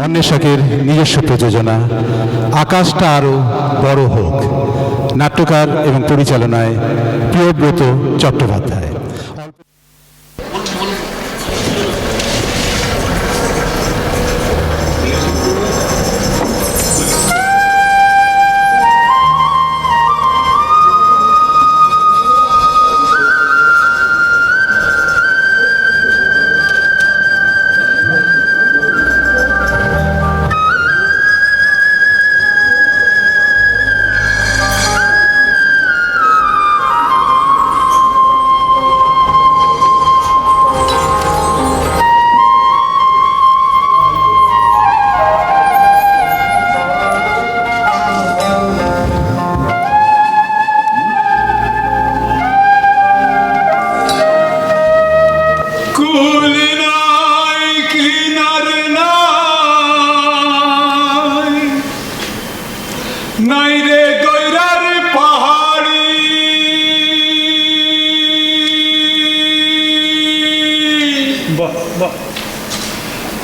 অন্বেষকের নিজস্ব প্রযোজনা আকাশটা আরও বড় হোক, নাট্যকার এবং পরিচালনায় প্রিয়ব্রত চট্টোপাধ্যায়।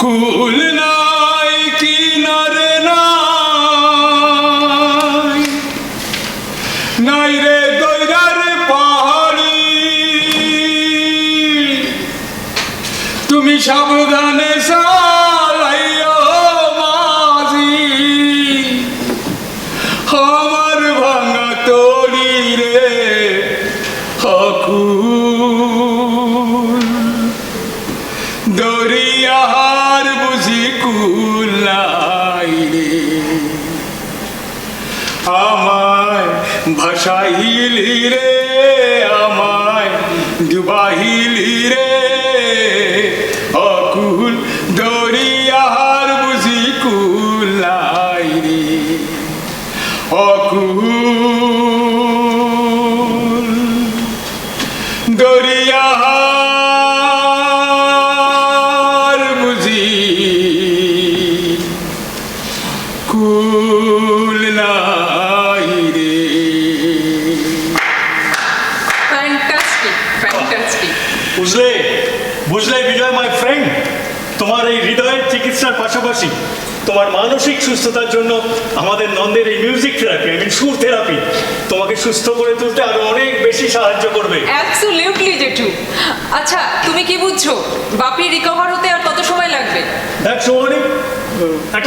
কুল নাই কিনারে নাই, নাই রে দৈরার পাহাড়ি। তুমি সাবধানে চালাইও মাঝি, আমার ভাঙা তরি রে হকুল। দরিয়ার বুঝি কুল নাই রে, আমায় ভাসাইলি রে, আমায় ডুবাইলি রে অকুল। দরিয়ার বুঝি কুল নাই রে অকুল। দরিয়ার বুঝি কুল নাই রে। Fantastic, fantastic. বুঝলে বুঝলে বিজয় মাই ফ্রেন্ড, তোমার এই হৃদয়ের চিকিৎসার পাশাপাশি তোমার মানসিক সুস্থতার জন্য আমাদের নন্দের এই মিউজিক থেরাপি, আই মিন সুর থেরাপি তোমাকে সুস্থ করে তুলতে আরো অনেক বেশি সাহায্য করবে। অ্যাবসলিউটলি জেঠু। আচ্ছা, তুমি কি বুঝছো বাপি রিকভার হতে আর কত সময় লাগবে? দেখ সোহানি,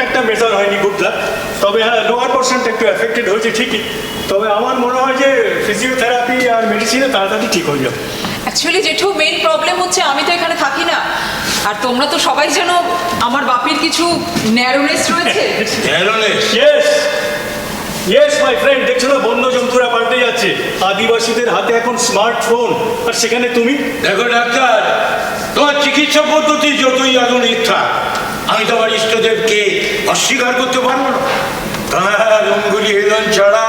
একটা মেজার হয়নি, গুড লাক। তবে হ্যাঁ, লোয়ার পার্সেন্ট একটু এফেক্টেড হয়েছে ঠিকই, তবে আমার মনে হয় যে ফিজিওথেরাপি আর মেডিসিনে তাড়াতাড়ি ঠিক হয়ে যাবে। অ্যাকচুয়ালি জেঠু, মেইন প্রবলেম হচ্ছে আমি তো এখানে থাকি না, আর তোমরা তো সবাই জানো আমার বাপির কিছু ন্যারোনেস রয়েছে। ইয়েস ইয়েস মাই ফ্রেন্ড, দেখছো না বন্য জন্তুরা পাল্টে যাচ্ছে। আদিবাসীদের হাতে এখন স্মার্টফোন, আর সেখানে তুমি। দেখো ডাক্তার, তোমার চিকিৎসা পদ্ধতি যতই আধুনিক থাক, আমি তোমার ইষ্টদেবকে অস্বীকার করতে পারবো না। তোমার অঙ্গুলি হেলন ছাড়া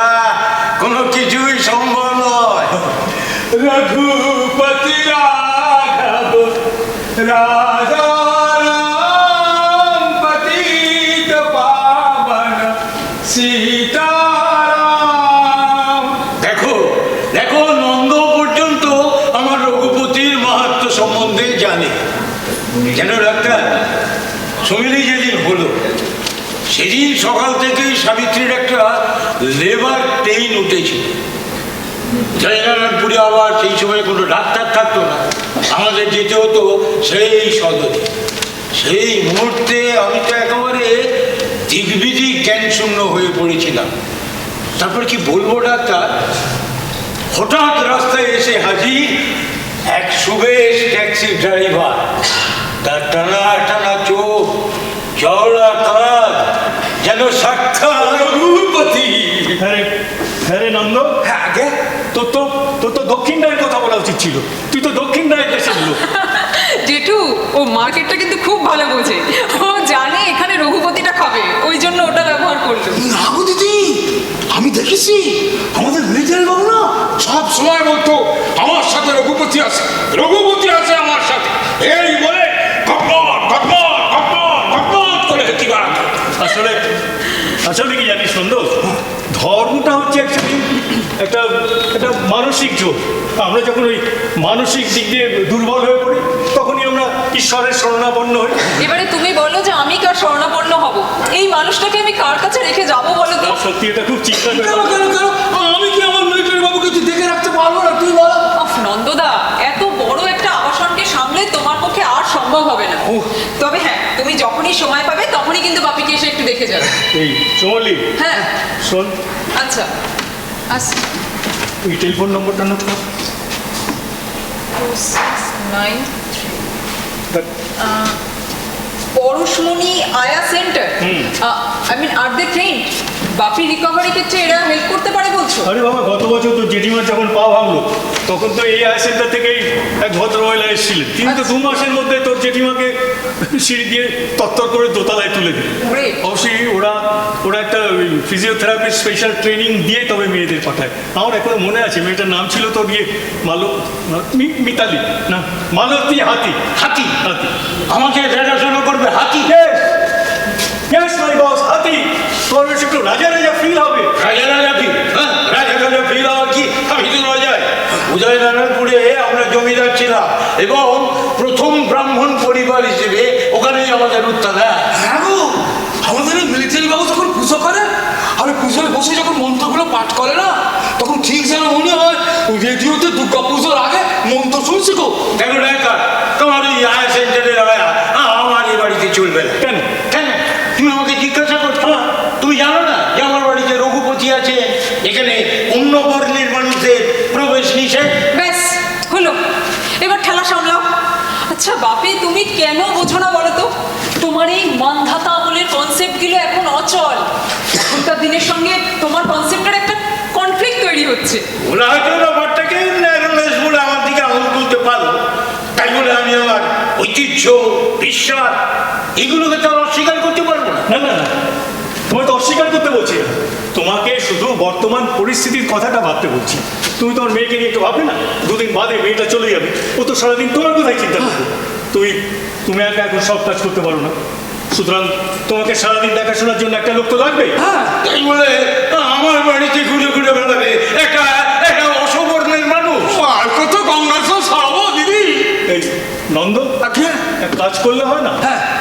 কোনো কিছুই সম্ভব নয়। রঘুপতি রাঘব রাজা রাম পতিত পাবন সীতারাম। দেখো দেখো, নন্দ পর্যন্ত আমার রঘুপতির মাহাত্ম্য সম্বন্ধে জানে। কেন ডাক্তার, সুমিলি যেদিন হলো সেদিন সকাল থেকেই সাবিত্রীর একটা লেবার পেইন উঠেছিল। জয়নারায়ণপুরে আবার সেই সময় কোনো ডাক্তার থাকতো না, আমাদের যেতে হতো সেই সদরে। সেই মুহূর্তে আমি তো একেবারে দিগ্বিদিক জ্ঞান শূন্য হয়ে পড়েছিলাম। তারপর কি বলবো ডাক্তার, হঠাৎ রাস্তায় এসে হাজির এক সুবেশ ট্যাক্সি ড্রাইভার, তার টানা টানা চোখ, চওড়া কাঁধ, যেন সাক্ষাৎ রঘুপতি। হ্যাঁ রে নন্দ, হ্যাঁ আগে তোর তো দক্ষিণ রায়ের কথা বলা উচিত ছিল, তুই তো দক্ষিণ রায়ের দেশের লোক। জেঠু, ও মার্কেটটা কিন্তু খুব ভালো বোঝে, ও জানে এখানে রঘুপতিটা খাবে, ওই জন্য ওটা ব্যবহার করলো। না গো দিদি, আমি দেখেছি আমাদের মিলিটারি বাবু না সব সময় বলতো আমার সাথে রঘুপতি আছে, রঘুপতি আছে আমার সাথে, এই বলে কপট কপট কপট কপট করে হেঁটে বেড়াতো। আসলে কি জানিস সুন্দর, ধর্মটা হচ্ছে একটা একটা মানসিক জোর। আমরা যখন ওই মানসিক দিক দিয়ে দুর্বল হয়ে পড়ি তখনই আমরা ঈশ্বরের শরণাপন্ন হই। এবারে তুমি বলো যে আমি কার শরণাপন্ন হব? এই মানুষটাকে আমি কার কাছে রেখে যাব বলো তো? সত্যি এটা খুব চিন্তা কেন কেন কেন আমি কি আমার মিলিটারি বাবুকে তুই দেখে রাখতে পারবো না? তুই বল। নন্দদা, এত বড় একটা আবাসনকে সামলে তোমার পক্ষে আর সম্ভব হবে না। তবে হ্যাঁ, তুমি যখনই সময় পাবে তখনই কিন্তু বাপিকে এসে একটু দেখে যাবে। এই চমলি, হ্যাঁ শোন, আচ্ছা আসছি। ওই টেলিফোন নম্বরটা নোট কর। 2693 Parashmoni Aya centre. I mean are they trend? বাপি রিকভারি ক্ষেত্রে এরা হেল্প করতে পারে বলছো? আরে বাবা, গত বছর তো জেঠিমার যখন পা ভাঙলো তখন তো এই আই সেন্টার থেকেই এক ভদ্রমহিলা এসেছিলেন। তিনি তো 2 মাসের মধ্যে তোর জেঠিমাকে সিঁড়ি দিয়ে তত্তর করে দোতলায় তুলে দিলেন। Great. অবশ্যই ওরা একটা ফিজিওথেরাপি স্পেশাল ট্রেনিং দিয়ে তবে মেয়েদের পাঠায়। আমার এখনো মনে আছে, মেয়েটার নাম ছিল তো গিয়ে মিতালি না, মালতী হাতি। হাতি হাতি আমাকে দেখাশোনা করবে হাতি? Yes, my boss, হাতি। তোর বেশ একটু রাজা রাজা ফিল হবে। রাজা রাজা ফিল? হ্যাঁ, রাজা রাজা ফিল হওয়ার কি? আমি তো রাজায় উদয়নারায়ণপুরে আমরা জমিদার ছিলাম এবং প্রথম ব্রাহ্মণ পরিবার হিসেবে ওখানেই আমাদের উত্তরা। হ্যাঁ গো, আমাদের এই মিলিটারি বাবু যখন পুজো করে আর পুজোয় বসে যখন মন্ত্রগুলো পাঠ করে না, তখন ঠিক যেন মনে হয় রেডিওতে দুর্গা পুজোর আগে মন্ত্র শুনছি গো। দেখো ডাক্তার, তোমার ওই আয়া সেন্টারের আয়া আমার এই বাড়িতে চলবে না। কেন? কেন তুমি আমাকে জিজ্ঞাসা করছো? তুমি জানো না যে আমার বাড়িতে রঘুপতি আছে? এখানে অন্য বর্ণের মানুষদের প্রবেশ নিষেধ। ব্যাস হলো, এবার ঠেলা সামলাও। আচ্ছা বাপি, তুমি কেন বোঝো না বলো তো? তোমার এই মানধাতা আমলের কনসেপ্টগুলো এখন অচল। এখনকার দিনের সঙ্গে তোমার কনসেপ্টের একটা কনফ্লিক্ট তৈরি হচ্ছে। ওরা হয়তো ব্যাপারটাকে ন্যারোনেস বলে আমার দিকে আঙুল তুলতে পারো, তাই বলে আমি আমার ঐতিহ্য, বিশ্বাস এগুলোকে তো আর অস্বীকার করতে পারবো না। না না না, তোমায় তো অস্বীকার করতে বলছি না, তোমাকে শুধু বর্তমান পরিস্থিতির কথাটা ভাবতে বলছি। তুমি তোমার মেয়েকে নিয়ে একটু ভাববে না? 2 দিন বাদে মেয়েটা চলে যাবে, ও তো সারাদিন তোমার কথাই চিন্তা করবে। তুমি একা এখন সব কাজ করতে পারো না, সুতরাং তোমাকে সারাদিন দেখাশোনার জন্য একটা লোক তো লাগবে। তাই বলে আমার বাড়িতে ঘুরে ঘুরে বেড়াবে একটা একটা অসবর্ণের মানুষ? আর কত গঙ্গার জল ছাড়াবো দিদি। এই নন্দ, এক কাজ করলে হয় না?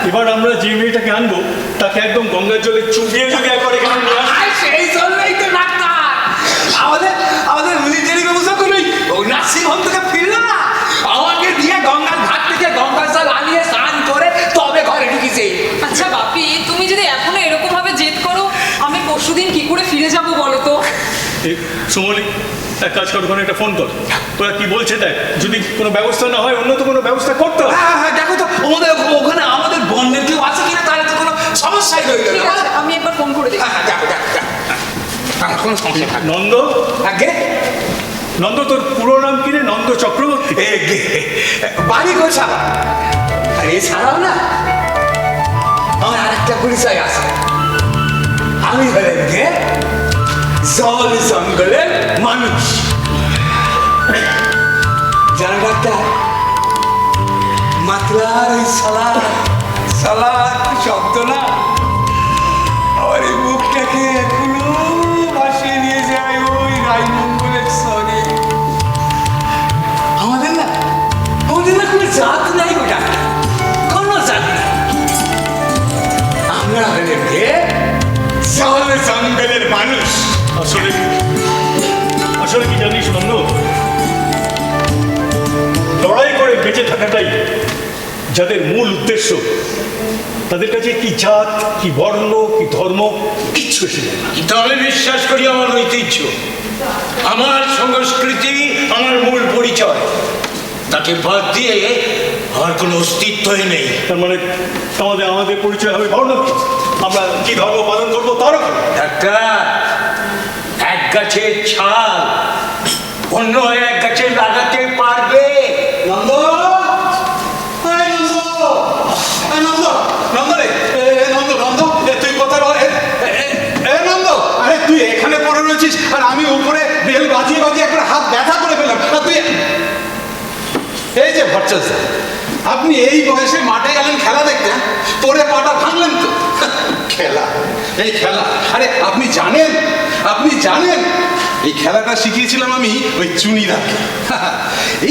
এবার আমরা যে মেয়েটাকে আনবো তাকে একদম গঙ্গার জলে চুবিয়ে যদি একবার এখানে নিয়ে আসি। সেই জন্যই তো ডাক্তার আমাদের মিলিটারি ব্যবস্থা করে ওই নার্সিং হোম থেকে ফিরলো না, আমাকে দিয়ে গঙ্গার ঘাট থেকে গঙ্গার জল আনিয়ে স্নান করে তবে ঘরে ঢুকিছে। আচ্ছা বাপি, তুমি যদি এখনো এরকম ভাবে জেদ করো, আমি পরশুদিন কি করে ফিরে যাব বলো তো? সুমলি, এক কাজ কর, ওখানে একটা ফোন কর, তোরা কি বলছে দেখ। যদি কোনো ব্যবস্থা না হয়, অন্য তো কোনো ব্যবস্থা করতে হবে। হ্যাঁ দেখো তো ওখানে আমাদের বন্যের কেউ আছে কিনা, তাহলে তো কোনো সমস্যাই রইল ঠিক না। আছে, আমি একবার ফোন করে দেখি। হ্যাঁ দেখো কোনো সমস্যা থাকবে নন্দ, আগে নন্দ তোর পুরো নাম কি রে? নন্দ চক্রবর্তী? বাড়ি গোসা। আর এছাড়াও না আমার আরেকটা পরিচয় আছে, আমি হলেন গে জল জঙ্গলের মানুষ। জানো ডাক্তার, মাতলার ওই সালাদ শব্দ না আমার এই মুখটাকে এখনো ভাসিয়ে নিয়ে যায় ওই রায়মঙ্গলের সরে। আমাদের না কোনো জাত নাই গো ডাক্তার, কোনো জাত নাই। আমরা হলেন গে জল জঙ্গলের মানুষ। আসলে কি জানিস নন্দ, লড়াই করে বেঁচে থাকাটাই যাদের মূল উদ্দেশ্য, তাদের কাছে কি জাত, কি বর্ণ, কি ধর্ম কিচ্ছু এসে যায় না। কিন্তু আমি বিশ্বাস করি আমার ঐতিহ্য, আমার সংস্কৃতি আমার মূল পরিচয়, তাকে বাদ দিয়ে আমার কোনো অস্তিত্বই নেই। তার মানে আমাদের পরিচয় হবে বর্ণ, আমরা কি ধর্ম পালন করবো তার উপর। একটা এক গাছের ছাল অন্য এক গাছে লাগাতে পারবে? নন্দ তুই কোথায়? নন্দ, আরে তুই এখানে পড়ে রয়েছিস আর আমি উপরে বেল বাজিয়ে বাজিয়ে একবার হাত ব্যথা করে ফেলাম। তুই এই যে ভট্টাচার্য, আপনি এই বয়সে মাঠে গেলেন খেলা দেখতে, পরে পাটা ভাঙলেন তো। খেলা, এই খেলা, আরে আপনি জানেন এই খেলাটা শিখিয়েছিলাম আমি ওই চুনিদাকে।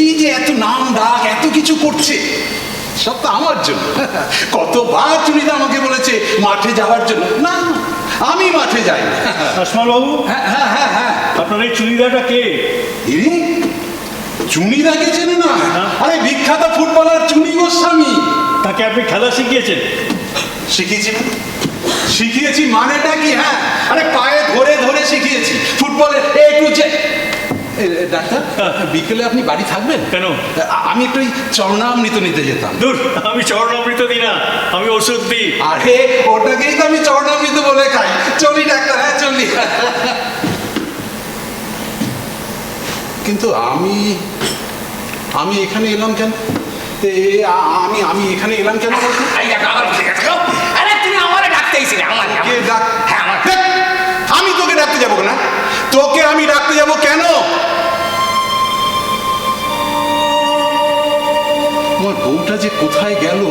এই যে এত নাম ডাক এত কিছু করছে সব তো আমার জন্য। কতবার চুনিদা আমাকে বলেছে মাঠে যাওয়ার জন্য, না আমি মাঠে যাই না। আসমাল বাবু, হ্যাঁ হ্যাঁ হ্যাঁ হ্যাঁ, আপনার এই চুড়িদারটা কে? ইরে, চুনিদাকে চেনে না? আরে বিখ্যাত ফুটবলার চুনি গোস্বামী। তাকে আপনি খেলা শিখিয়েছেন? শিখিয়েছি না? শিখিয়েছি মানেটা কি? হ্যাঁ, আরে পায়ে ধরে ধরে শিখিয়েছি ফুটবলের এ টু জেড। ডাক্তার, বিকেলে আপনি বাড়ি থাকবেন? কেন? আমি একটু ওই চরণামৃত নিতে যেতাম। দূর, আমি চরণামৃত দিই না, আমি ওষুধ দিই। আরে ওটাকেই তো আমি চরণামৃত বলে খাই। চলি ডাক্তার, হ্যাঁ চলি। কিন্তু আমি এখানে এলাম কেন? আমি এখানে এলাম কেন? আরে তুমি আমারে ডাকতে এসেছিলে, কে ডাক? হ্যাঁ আমার। আমি তোকে ডাকতে যাবো না? তোকে আমি ডাকতে যাবো কেন? আমার বউটা যে কোথায় গেল,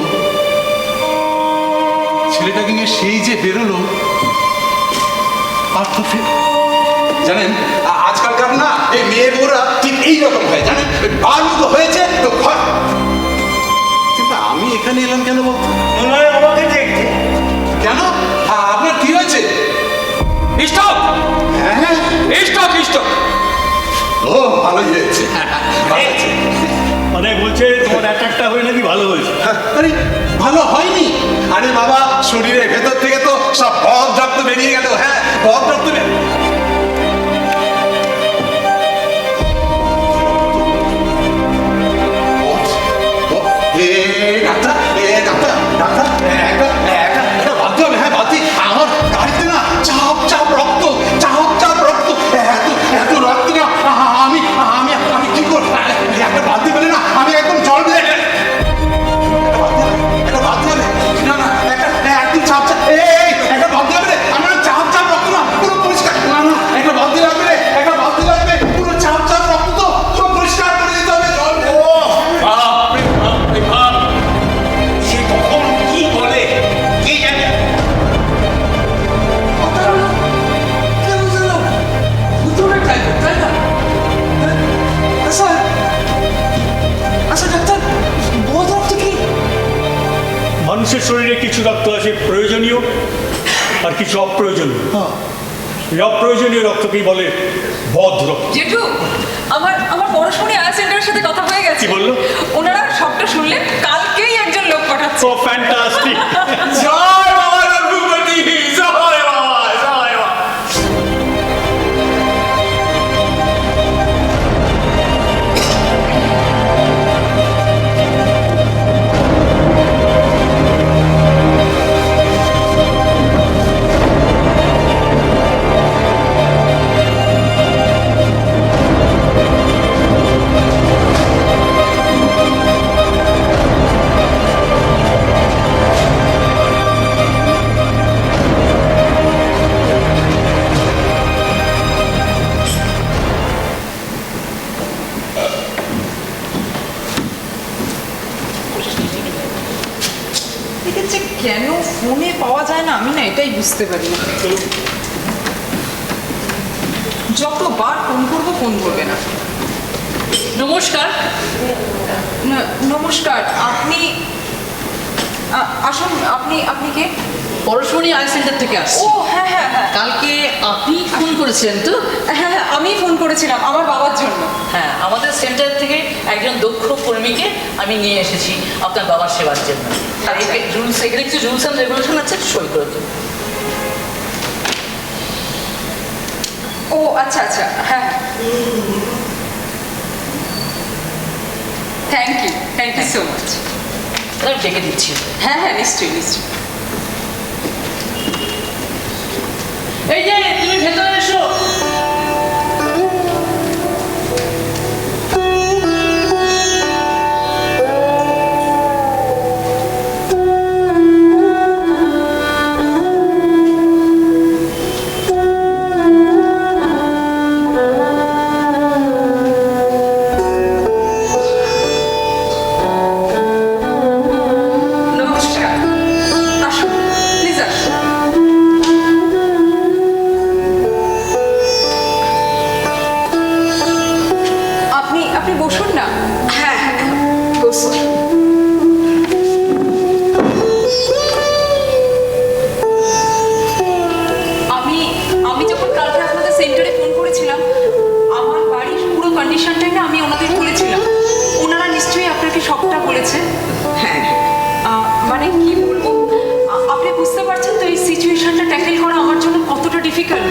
ছেলেটাকে নিয়ে সেই যে বেরোলো, আর তো ফের জানেন আজকালকার না এই মেয়ে বউরা ঠিক এইরকম হয়, জানেন বালুক হয়েছে তো ঘর। কিন্তু আমি এখানে এলাম কেন বলতো? মনে হয় আমাকে দেখতে। কেন? আপনার কি হয়েছে? স্টপ হ্যাঁ, স্টপ স্টপ। ও ভালোই হয়েছে, ভালো হয়েছে। মানে বলছে তোমার অ্যাটাকটা হয়ে নাকি ভালো হয়েছে। আরে ভালো হয়নি? আরে বাবা, শরীরের ভেতর থেকে তো সব বদ রক্ত বেরিয়ে গেল। হ্যাঁ, বদ রক্ত ডাক্তার, ডাক্তার ডাক্তার, একটা বাধ্য হবে। হ্যাঁ বাধ্য। আমার গাড়িতে না চাপ চাপ রক্ত, চাপ চাপ রক্ত, এত রক্ত না। আমি আমি আমি কি করব? একটা বাধ্য পেলে না আমি একদম জল দিয়ে একটা বাধ্য হবে না। না একদম চাপ চাপ, একটা বাধ্য হবে রে। আমার চাপ চাপ রক্ত না, পুরো পরিষ্কার। না না, একটা বাধ্য লাগবে রে, একটা বাধ্য লাগবে। পুরো চাপ চাপ রক্ত তো পুরো পরিষ্কার করে দিতে হবে। জল বাপরে বাপরে বাপ, সে কখন কি বলে কে জানে। মানুষের শরীরে কিছু রক্ত আছে প্রয়োজনীয় আর কিছু অপ্রয়োজনীয়। এই অপ্রয়োজনীয় রক্তকেই বলে বদ রক্ত। জেঠু, আমার পড়াশোনা আয়া সেন্টারের সাথে কথা হয়ে গেছে। কি বললো? ওনারা সবটা শুনলেন, কালকেই একজন লোক পাঠাচ্ছে। ও ফ্যান্টাস্টিক। জয় বাবা রঘুপতি, জয় বাবা, জয় বাবা। এদের যে কেন ফোনে পাওয়া যায় না, আমি না এটাই বুঝতে পারি না। যতবার ফোন করবো ফোন করবে না। নমস্কার। নমস্কার, আপনি আসুন। আপনি কে? পরশমণি আই সেন্টার থেকে আসছি। ও হ্যাঁ হ্যাঁ হ্যাঁ কালকে আপনি ফোন করেছিলেন তো? হ্যাঁ হ্যাঁ, আমি ফোন করেছিলাম আমার বাবার জন্য। হ্যাঁ, আমাদের সেন্টার থেকে একজন দক্ষ কর্মীকে আমি নিয়ে এসেছি আপনার বাবার সেবার জন্য। আর রুলস, এখানে কিছু রুলস অ্যান্ড রেগুলেশন আছে, সই করে দেবো। ও আচ্ছা আচ্ছা, হ্যাঁ থ্যাংক ইউ সো মাচ। তাহলে ডেকে দিচ্ছি। হ্যাঁ হ্যাঁ, নিশ্চয়ই নিশ্চয়ই। এই যে তুমি ভেতরে এসো। নমস্কার, আসুন প্লিজ আসুন। বসুন না। হ্যাঁ হ্যাঁ বসুন। আমি যখন কালকে আপনাদের সেন্টারে ফোন করেছিলাম, আমার বাড়ির পুরো কন্ডিশনটাই না আমি ওনাদের বলেছিলাম। ওনারা নিশ্চয়ই আপনাকে সবটা বলেছে। হ্যাঁ মানে কি বলবো, আপনি বুঝতে পারছেন তো এই সিচুয়েশনটা ট্যাকেল করা আমার জন্য কতটা ডিফিকাল্ট।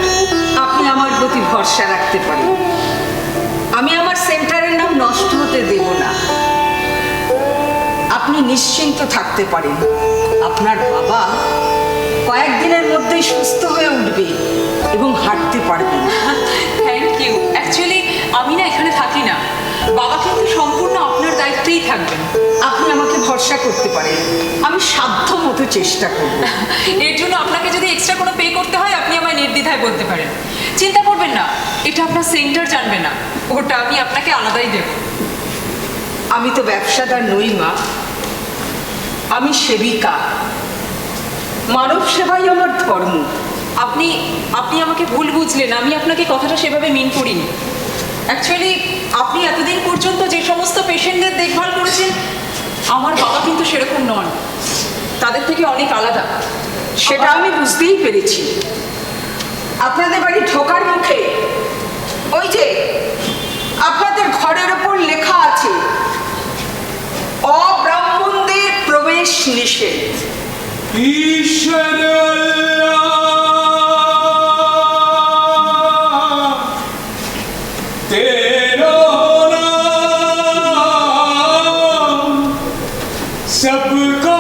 আপনি আমার প্রতি ভরসা রাখতে পারেন। আমি আমার সেন্টারের নাম নষ্ট হতে দেব না। আপনি নিশ্চিন্ত থাকতে পারেন, আপনার বাবা কয়েকদিনের মধ্যেই সুস্থ হয়ে উঠবে এবং হাঁটতে পারবেন। Thank you. অ্যাকচুয়ালি আমি না এখানে থাকি না, বাবা কিন্তু সম্পূর্ণ আপনার দায়িত্বেই থাকবেন। আপনি আমাকে ভরসা করতে পারেন, আমি সাধ্য মতো চেষ্টা করব। এর জন্য আপনাকে যদি এক্সট্রা কোনো পে করতে হয় আপনি আমায় নির্দ্বিধায় বলতে পারেন। চিন্তা করবেন না, এটা আপনার সেন্টার জানবে না, ওটা আমি আপনাকে আলাদাই দেব। আমি তো ব্যবসাদার নই মা, আমি সেবিকা। মানব সেবাই আমার ধর্ম। আপনি আপনি আমাকে ভুল বুঝলেন, আমি আপনাকে কথাটা সেভাবে মিন করিনি। অ্যাকচুয়ালি আপনি এতদিন পর্যন্ত যে সমস্ত পেশেন্টদের দেখভাল করেছেন, আমার বাবা কিন্তু সেরকম নন, তাদের থেকে অনেক আলাদা। সেটা আমি বুঝতেই পেরেছি। আপনাদের বাড়ি ঢোকার মুখে ওই যে আপনাদের ঘরের ওপর লেখা আছে অব্রাহ্মণদের প্রবেশ নিষেধ। ঈশ্বর तेरो नाम सबको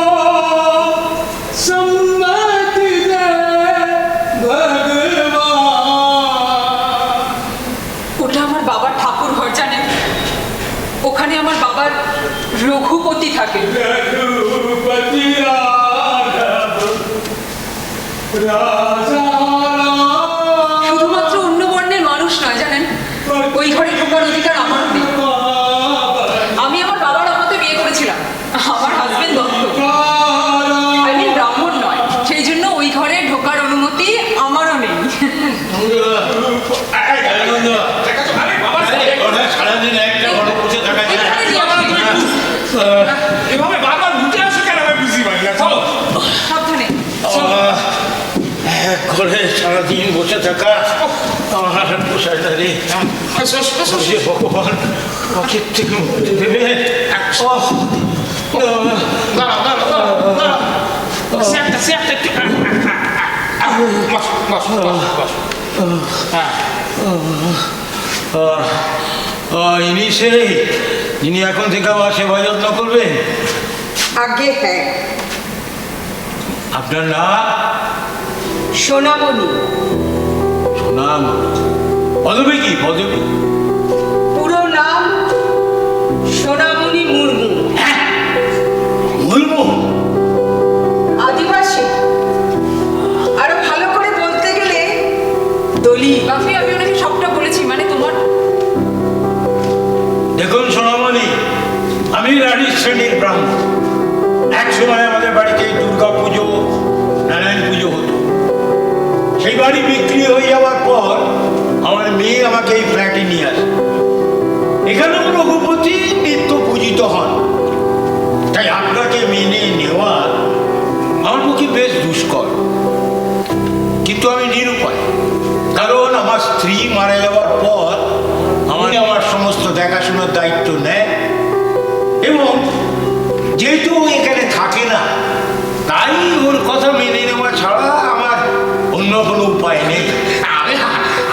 सम्मति दे भगवान। ওটা আমার বাবার ঠাকুর ঘর জানেন, ওখানে আমার বাবার রঘুপতি থাকে। रघुपति राघव राजा শুধুমাত্র অন্য বর্ণের মানুষ নয় জানেন, ওই ঘরে ঢোকার অধিকার আমার নেই। আমি আমার বাবার আমাকে বিয়ে করেছিলাম, আমার হাজবেন্ড দত্ত, আই মিন ব্রাহ্মণ নয়, সেই জন্য ওই ঘরে ঢোকার অনুমতি আমারও নেই। সারাদিন একটা ঘরে বসে থাকা যায়? এখানে নিয়ে আসুন। এভাবে বারবার উঠে আসে কেন? আমি বুঝি পাই না। চলো সাবধানে। এক ঘরে সারাদিন বসে থাকা আমার পোষায় না রে। যে ভগবান পাখির থেকে মুক্তি দেবে। ইনি সেই যিনি এখন থেকে আমার সেবা যত্ন করবেন। আগে হ্যাঁ, আপনার নাম? সোনামণি। নাম পদবী কি? পদবী? পুরো নাম সোনামণি মুর্মু। মুর্মু? আদিবাসী, আরো ভালো করে বলতে গেলে দলিত। বাপি, আমি ওনাকে সবটা বলেছি, মানে তোমার। দেখুন সোনামণি, আমি রানীর শ্রেণীর ব্রাহ্মণ। এক সময় আমাদের বাড়িতে দুর্গা পুজো, নারায়ণ পুজো হতো। সেই বাড়ি বিক্রি হয়ে যাওয়ার পর আমার মেয়ে আমাকে এই ফ্ল্যাটে নিয়ে আসে। এখানেও রঘুপতি নিত্য পূজিত হন, তাই আপনাকে মেনে নেওয়া আমার পক্ষে বেশ দুষ্কর। কিন্তু আমি নিরুপায়, কারণ আমার স্ত্রী মারা যাওয়ার পর আমার সমস্ত দেখাশোনার দায়িত্ব নেয়, এবং যেহেতু এখানে থাকে না, তাই ওর কথা মেনে নেওয়া ছাড়া আমার অন্য কোনো উপায় নেই।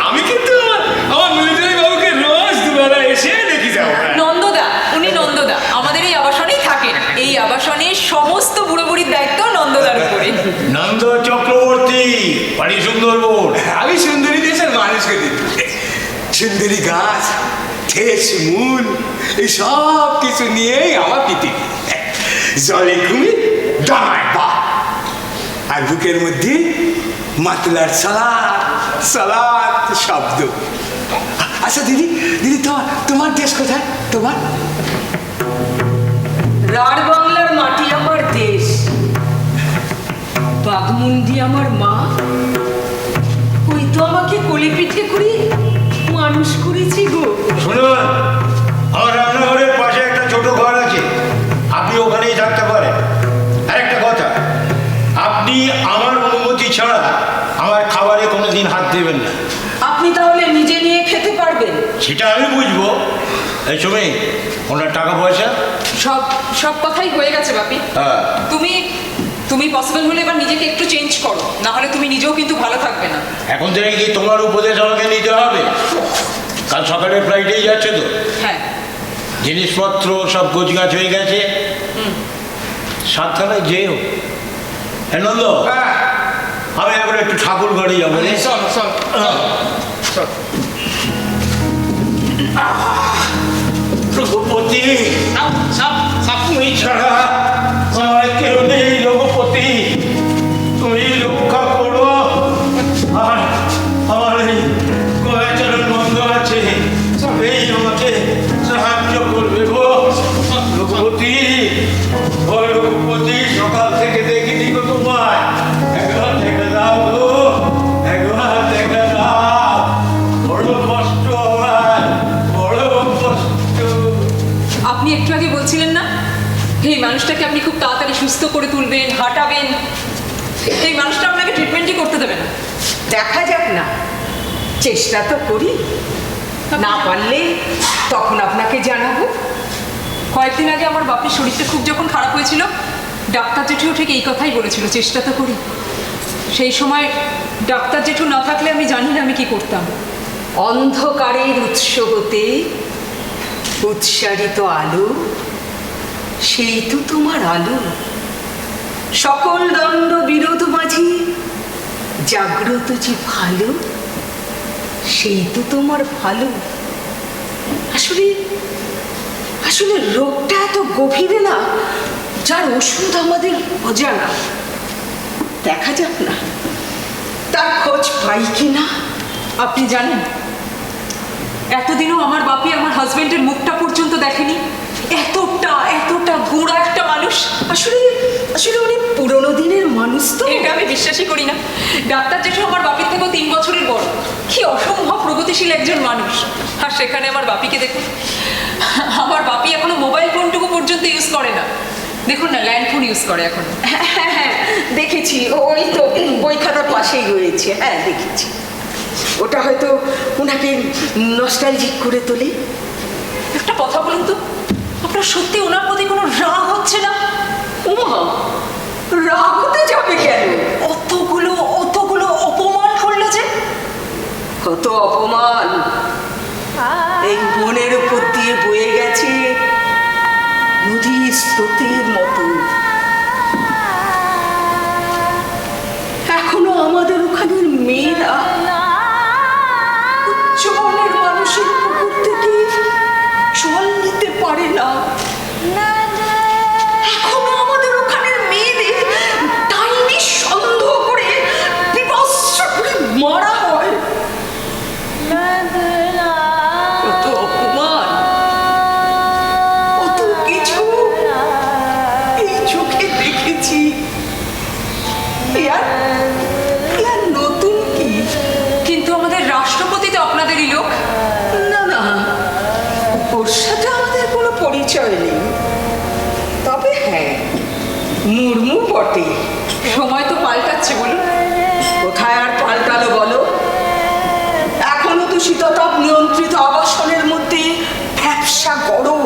আমি কিন্তু আমার মিলিটারি বাবুকে রোজ দুবেলা এসে দেখি যাবো। নন্দদা, উনি নন্দদা আমাদের এই আবাসনেই থাকেন। এই আবাসনের সমস্ত বুড়ো বুড়ির দায়িত্ব নন্দদার উপরে। নন্দ চক্রবর্তী, বাড়ি সুন্দরবন। আমি সুন্দরী দেশের মানুষকে দিই। সুন্দরী গাছ, ঠেস মূল, এই সব কিছু নিয়েই আমার পৃথিবী। জলে কুমির, ডানায় বা, আর বুকের মধ্যে মাতলার সালাদ সালাদ শব্দ। আচ্ছা দিদি, দিদি তোমার দেশ কোথায়? তোমার রাঢ় বাংলার মাটি আমার দেশ, বাঘমুন্ডি আমার মা। ওই তো আমাকে কোলে পিঠে করে মানুষ করেছি গো। শুনুন, আমার রান্না সেটা আমি বুঝবো। এই সময় ওনার টাকা পয়সা সব সব কথাই হয়ে গেছে বাপি। হ্যাঁ। তুমি পসিবল হলে এবার নিজেকে একটু চেঞ্জ করো, না হলে তুমি নিজেও কিন্তু ভালো থাকবে না। এখন থেকে কি তোমার উপদেশ আমাকে নিতে হবে? কাল সকালে ফ্লাইটেই যাচ্ছে তো? হ্যাঁ। জিনিসপত্র সব গোছগাছ হয়ে গেছে, সাবধানে যেও। হ্যাঁ নন্দ, আমি এখন একটু ঠাকুর ঘরে যাবো রে। রঘুপতি, তুমি ছাড়া আমার কেউ নেই রঘুপতি, তুমি রক্ষা করো। আর আমার এই গোয়াচরণ বন্ধ আছে, এই আমাকে সাহায্য করবে গো রঘুপতি। ও রঘুপতি, সকাল থেকে দেখিনি গো তোমায়, একবার দেখা দাও গো, একবার দেখা দাও। বড় কষ্ট আমার, বড় কষ্ট। আপনি একটু আগে বলছিলেন না এই মানুষটাকে আপনি খুব তাড়াতাড়ি সুস্থ করে তুলবেন, হাঁটাবেন। এই মানুষটা আপনাকে ট্রিটমেন্টই করতে দেবে না। দেখা যাক না, চেষ্টা তো করি, না পারলে তখন আপনাকে জানাবো। কয়েকদিন আগে আমার বাপির শরীরটা খুব যখন খারাপ হয়েছিল, ডাক্তার জেঠুও ঠিক এই কথাই বলেছিল, চেষ্টা তো করি। সেই সময় ডাক্তার জেঠু না থাকলে আমি জানি না আমি কি করতাম। অন্ধকারের উৎস হতে উৎসারিত আলো, সেই তো তোমার আলো। সকল দ্বন্দ্ব বিরোধ মাঝে জাগ্রত যে ভালো, সেই তো তোমার ভালো। আসলে আসলে রোগটা এত গভীরে না, যার ওষুধ আমাদের অজানা। দেখা যাক না তার খোঁজ পাই কিনা। আপনি জানেন এতদিনও আমার বাপি আমার হাজবেন্ডের মুখটা পর্যন্ত দেখেনি। এতটা এতটা গোঁড়া একটা মানুষ। আসলে আসলে উনি পুরোনো দিনের মানুষ তো। এটা আমি বিশ্বাসই করি না। ডাক্তার জেঠু আমার বাপির থেকেও 3 বছরের বড়। কি অসম্ভব প্রগতিশীল একজন মানুষ। আর সেখানে আমার বাপিকে দেখুন, আমার বাপি এখনো মোবাইল ফোনটুকু পর্যন্ত ইউজ করে না। দেখুন না, ল্যান্ড ফোন ইউজ করে এখন। হ্যাঁ হ্যাঁ হ্যাঁ, দেখেছি, ওই তো বই খাতার পাশেই রয়েছে। হ্যাঁ দেখেছি। ওটা হয়তো ওনাকে নস্টালজিক করে তোলে। একটা কথা বলুন তো, আপনার সত্যি ওনার প্রতি কোনো রাগ হচ্ছে না? উমা, রাগ হতে যাবে কেন? অতগুলো অপমান করলো যে। কত অপমান এই মনের উপর দিয়ে বয়ে গেছে নদীর স্রোতের মতো। এখনো আমাদের ওখানের মেয়েরা উচ্চবর্ণের মানুষের পুকুর থেকে জল নিতে পারে না। এখনো আমাদের ওখানের মেয়েদের ডাইনি সন্দেহ করে বিভৎস করে মারা হয়। কত অপমান, কত কিছু এই চোখে দেখেছি। আর নতুন কি? কিন্তু আমাদের রাষ্ট্রপতি তো আপনাদেরই লোক। না না, ওর সাথে আমাদের কোনো পরিচয় নেই। তবে হ্যাঁ, মুর্মু বটে। সময় তো পাল্টাচ্ছে বলুন। কোথায় আর পাল্টালো বলো? এখনো তো শীততাপ নিয়ন্ত্রিত আবাসনের মধ্যে ব্যবসা গরম।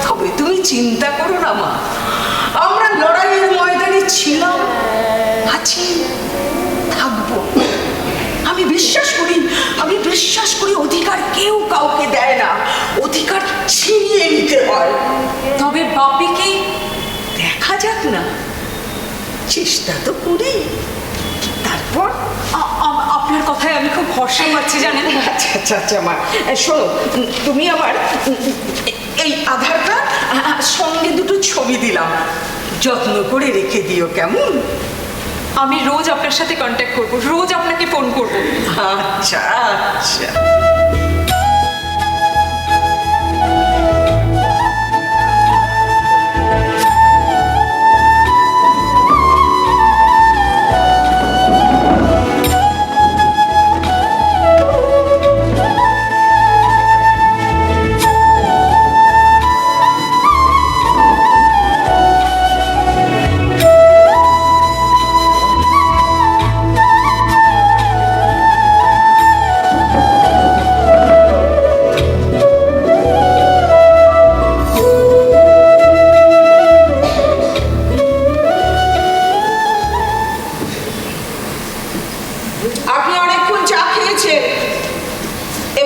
তবে তুমি চিন্তা করো না মা, আমরা লড়াইয়ের ময়দানে ছিলাম, আছি, থাকবো। আমি বিশ্বাস করি অধিকার কেউ কাউকে দেয় না, অধিকার ছিনিয়ে নিতে হয়। তবে বাপি কি? দেখা যাক না, চেষ্টা তো করি। তারপর আপনার কথায় আমি খুব ভরসা পাচ্ছি জানেন। আচ্ছা আচ্ছা আচ্ছা মা, শোনো, তুমি আমার এই আধার কার্ড সঙ্গে দুটো ছবি দিলাম, যত্ন করে রেখে দিও, কেমন? আমি রোজ আপনার সাথে কন্ট্যাক্ট করব, রোজ আপনাকে ফোন করব। আচ্ছা আচ্ছা।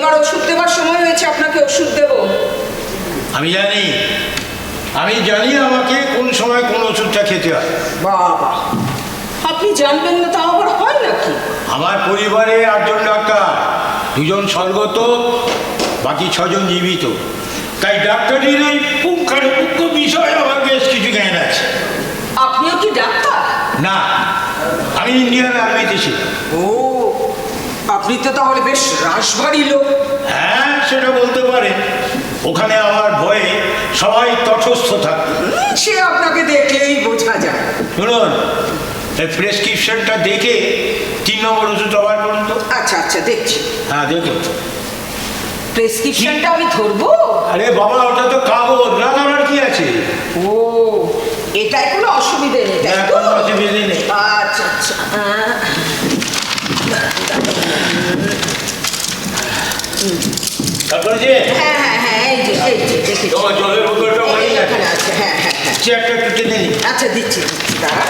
এবার ওষুধ দেবার সময় হয়েছে, আপনাকে ওষুধ দেব। আমি জানি আমাকে কোন সময় কোন ওষুধটা খেতে হয়। বাবা, আপনি জানবেন না তা আবার হয় নাকি? আমার পরিবারে 8 জন ডাক্তার, 2 জন স্বর্গত, বাকি 6 জন জীবিত। তাই ডাক্তারির এই পুঙ্খানুপুঙ্খ বিষয়ে আমার বেশ কিছু জ্ঞান আছে। আপনিও কি ডাক্তার? না, আমি ইন্ডিয়ান আর্মিতে ছিলাম। ও, আপনি তো তাহলে বেশ রাশভারী লোক। হ্যাঁ, সেটা বলতে পারেন। ওখানে আমার ভয়ে সবাই তটস্থ থাকত। সে আপনাকে দেখলেই বোঝা যায়। শুনুন, এই প্রেসক্রিপশনটা দেখে 3 নম্বর ওষুধ বার করুন তো। আচ্ছা আচ্ছা, দেখছি। হ্যাঁ, দেখুন। প্রেসক্রিপশনটা আমি ধরবো? আরে বাবা, ওটা তো কাগজ, না ধরার কি আছে? ও, এটাই কোনো অসুবিধে নেই, তাই তো? কোনো অসুবিধে নেই। আচ্ছা আচ্ছা। তারপরে যে হ্যাঁ হ্যাঁ হ্যাঁ, এই যে দেখেছি। জলের বোতলটা ওখানেই আছে। এখানে আছে, হ্যাঁ হ্যাঁ হ্যাঁ। চেয়ারটা একটু টেনে নিন। আচ্ছা, দিচ্ছি দাঁড়া।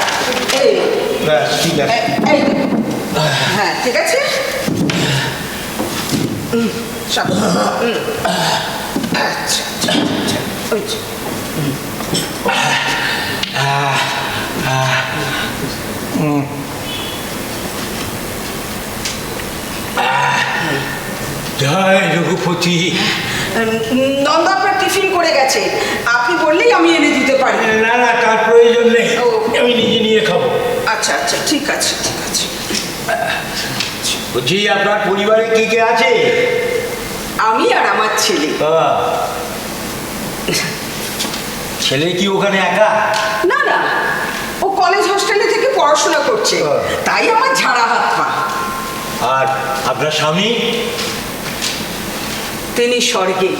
এই ব্যাস, ঠিক আছে। এই দেখুন। হ্যাঁ, ঠিক আছে। সাবধান। আচ্ছা আচ্ছা আচ্ছা, ওই যে। জয় রঘুপতি। নন্দ আপনার টিফিন করে গেছে, আপনি বললেই আমি এনে দিতে পারি। না না, তার প্রয়োজন নেই, ও। আমি নিজে নিয়ে খাবো। আচ্ছা আচ্ছা, ঠিক আছে ঠিক আছে। বলছি, আপনার পরিবারে কে কে আছে? আমি আর আমার ছেলে। ছেলে কি ওখানে একা? না না, ও কলেজ হোস্টেলে থেকে পড়াশোনা করছে, তাই আমার ঝাড়া হাত পা। আর আপনার স্বামী? তিনি স্বর্গে।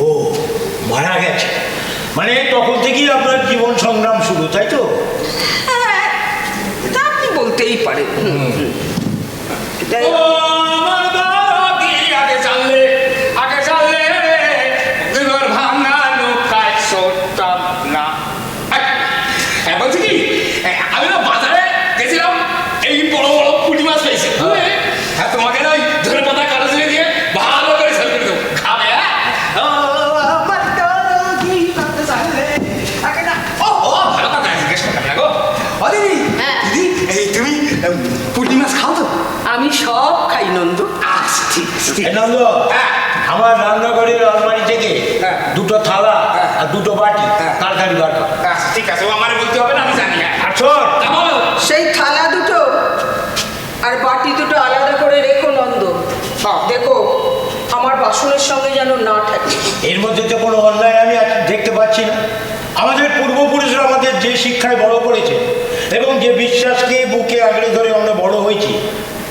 ও, মারা গেছে। মানে তখন থেকেই আপনার জীবন সংগ্রাম শুরু, তাই তো? হ্যাঁ, তা আপনি বলতেই পারেন। এটাই- আগে জানলে এবার ভাঙা নৌকায় চড়তাম না। বলছি কি, আমি না বাজারে গেছিলাম, এই বড় বড় পুঁটি মাছ পেয়েছি। হ্যাঁ, তোমাকে না ওই ধরে পাতা কাগজ দিয়ে ভালো করে সেল করে দেবো, খাবে? ভালো কথা জিজ্ঞেস করতাম না গো। ও দিদি, দিদি, এই তুমি পুঁটি মাছ খাও তো? আমি সব খাই নন্দ। আচ্ছা, ঠিক আছে, ঠিক এই আছে। নন্দ, হ্যাঁ। আমার রান্নাঘরের আলমারি থেকে হ্যাঁ। 2টো থালা হ্যাঁ। আর 2টো বাটি হ্যাঁ। তাড়াতাড়ি বার কর। আচ্ছা, ঠিক আছে, ও আমার বলতে হবে না, আমি জানি। হ্যাঁ, আর শোন, তা বলো। সেই থালা দুটো আর বাটি দুটো আলাদা করে রেখো নন্দ। দেখো, আমার বাসনের সঙ্গে যেন না থাকে। এর মধ্যে তো কোনো অন্যায় আমি আজ দেখতে পাচ্ছি না। আমাদের পূর্বপুরুষরা আমাদের যে শিক্ষায় বড় করেছে এবং যে বিশ্বাসকে বুকে আগড়ে ধরে আমরা বড় হয়েছি,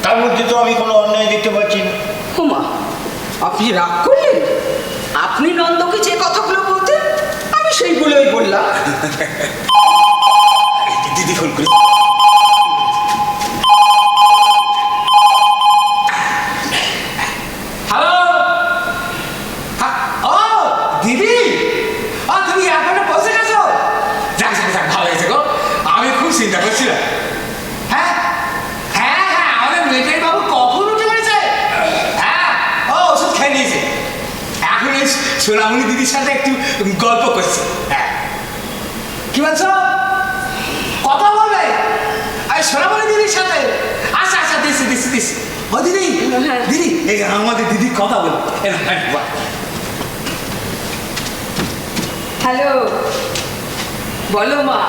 তার মধ্যে তো আমি কোনো অন্যায় দেখতে পাচ্ছি না। হুমা, আপনি রাগ করলেন? আপনি নন্দকে যে কথাগুলো বলতেন আমি সেইগুলোই বললাম। দিদি ফোন করি। হ্যালো, ও দিদি, তুমি এখনো বসে গেছো? যাক যাক যাক, ভালো হয়েছে গো, আমি খুব চিন্তা করছিলাম। হ্যাঁ হ্যাঁ হ্যাঁ, আমাদের মেটের বাবু কখন উঠে পড়েছে? হ্যাঁ, ও ওষুধ খেয়ে নিয়েছে। এখন এই সোনামণি দিদির সাথে একটু গল্প করছে। হ্যাঁ, কি বলছো? কথা বলবে? আরে সোনামণি দিদির সাথে? আচ্ছা আচ্ছা, দিচ্ছি। ও দিদি, দিদি, এই আমাদের দিদির কথা বলো। হ্যালো, বলো মা।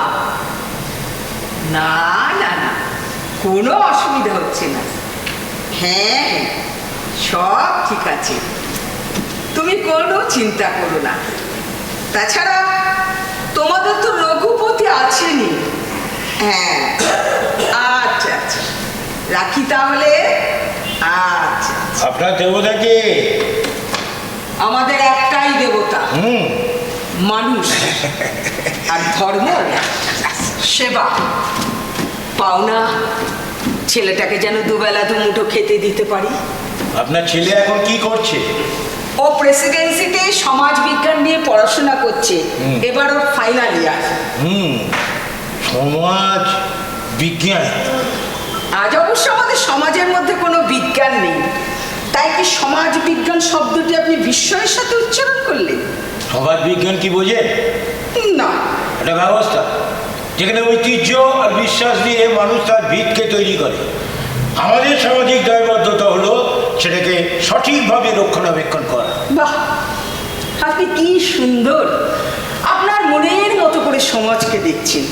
না না না, কোনো অসুবিধা হচ্ছে না। হ্যাঁ, সব ঠিক আছে, তুমি কোনো চিন্তা করো না। তাছাড়া তোমাদের তো রঘুপতি আছেনই। হ্যাঁ, আচ্ছা আচ্ছা, রাখি তাহলে। আচ্ছা, আপনার দেবতা কে? আমাদের একটাই দেবতা, মানুষ। আর ধর্ম সেবা। পাওনা ছেলেটাকে যেন দুবেলা দুমুঠো খেতে দিতে পারি। আপনার ছেলে এখন কি করছে? ও প্রেসিডেন্সিতে সমাজ বিজ্ঞান নিয়ে পড়াশোনা করছে, এবার ওর ফাইনাল ইয়ার। সমাজ বিজ্ঞান? আজ অবশ্য আমাদের সমাজের মধ্যে কোনো বিজ্ঞান নেই, তাই কি সমাজ বিজ্ঞান শব্দটি আপনি বিস্ময়ের সাথে উচ্চারণ করলেন? সমাজ বিজ্ঞান কি বোঝে? না। একটা ব্যবস্থা যেখানে ঐতিহ্য আর বিশ্বাস দিয়ে মানুষ তার ভিতকে তৈরি করে। আমাদের সামাজিক দায়বদ্ধতা হলো সেটাকে সঠিকভাবে রক্ষণাবেক্ষণ করা। বাহ, আপনি কি সুন্দর আপনার মনের মতো করে সমাজকে দেখছেন,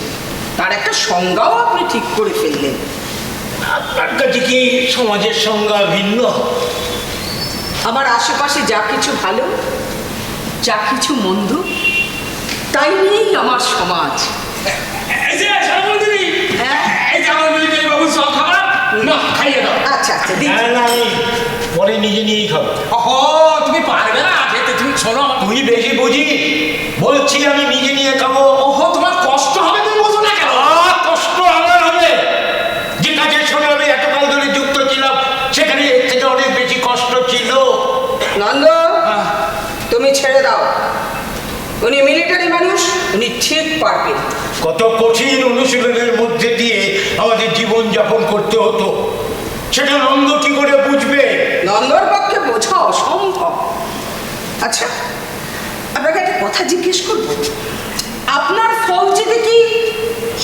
তার একটা সংজ্ঞাও আপনি ঠিক করে ফেললেন। আপনার কাছে কি সমাজের সংজ্ঞা ভিন্ন? আমার আশেপাশে যা কিছু ভালো, যা কিছু মন্দ, তাই নিয়েই আমার সমাজ। এই যে শ্যামলদিদি, হ্যাঁ? এই যে আমার মিলিটারি বাবু সব খাবার না খাইয়ে দাও। আচ্ছা আচ্ছা দিদি। হ্যাঁ, না, আমি পরে নিজে নিয়েই খাবো। ওহো, তুমি পারবে না খেতে, তুমি শোনো আমার। তুই বেশি বুঝি, বলছি আমি নিজে নিয়ে খাবো। ওহো, তোমার কষ্ট হবে, তুমি বোঝো না কেন? কষ্ট আমার হবে। যে কাজের সঙ্গে আমি এতকাল ধরে যুক্ত ছিলাম সেখানে এর থেকে অনেক বেশি কষ্ট ছিল। নন্দ, তুমি ছেড়ে দাও, উনি মিলিটারি মানুষ, উনি ঠিক পারবেন। কত কঠিন অনুশীলনের মধ্যে দিয়ে আমাদের জীবন যাপন করতে হতো, সেটা নন্দ কি করে বুঝবে? নন্দর পক্ষে বোঝা অসম্ভব। আচ্ছা, আপনাকে একটা কথা জিজ্ঞেস করবো, আপনার ফৌজিতে কি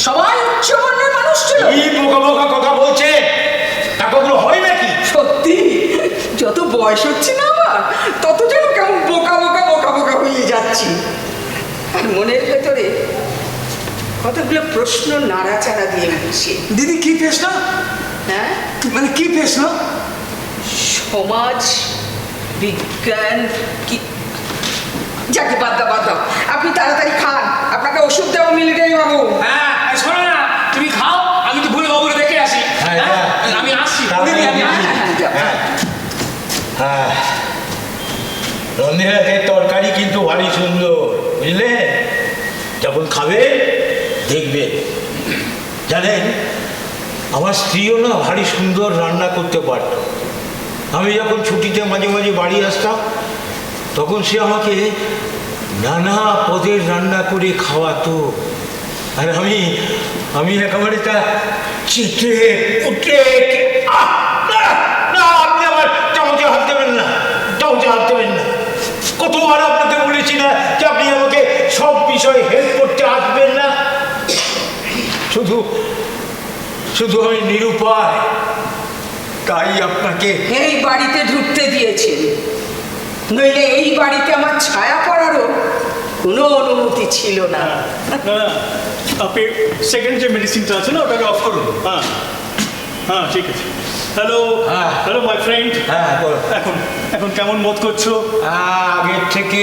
সবাই উচ্চ বর্ণের মানুষ ছিল? এই বোকা বোকা কথা বলছে, তা কখনো হয় নাকি? সত্যি, যত বয়স হচ্ছে না আমার, তত যেন কেমন বোকা বোকা বোকা বোকা হয়ে যাচ্ছি। আর মনের ভেতরে কতগুলো প্রশ্ন নাড়াচাড়া দিয়ে উঠছে। দিদি কি প্রশ্ন? হ্যাঁ, মানে কি প্রশ্ন? সমাজ বিজ্ঞান কি? যাকে বাদ দাও বাদ দাও, আপনি তাড়াতাড়ি খান, আপনাকে ওষুধ দেবো মিলিটারি বাবু। হ্যাঁ, শোনো না, তুমি খাও, আমি তো ভুলে বাবুরে দেখে আসি। হ্যাঁ, হ্যাঁ, হ্যাঁ। আমি আসছি তাড়াতাড়ি দিদি, আমি আসছি। হ্যাঁ, হ্যাঁ, রন্ধের হাতের তরকারি কিন্তু ভারী সুন্দর, বুঝলে? যখন খাবে দেখবে। জানেন, আমার স্ত্রীও না ভারী সুন্দর রান্না করতে পারত। আমি যখন ছুটিতে মাঝে মাঝে বাড়ি আসতাম, তখন সে আমাকে নানা পদের রান্না করে খাওয়াতো। আর আমি একেবারে তা চেটে পুটে আপনি আমার চামচে হাত দেবেন না, চামচে হাত দেবেন না। কতবার আপনাকে বলেছি না যে আপনি আমাকে সব বিষয়ে হেল্প করতে আসবেন না। শুধু শুধু আমি নিরুপায়, তাই আপনাকে এই বাড়িতে ঢুকতে দিয়েছেন, নইলে এই বাড়িতে আমার ছায়া পড়ারও কোনো অনুমতি ছিল না। না, আপনি সেকেন্ড যে মেডিসিনটা আছে না ওটাকে অফ করুন। হ্যাঁ হ্যাঁ, ঠিক আছে। হ্যালো, হ্যাঁ। Hello my friend. হ্যাঁ, বলো। এখন এখন কেমন বোধ করছো? আগের থেকে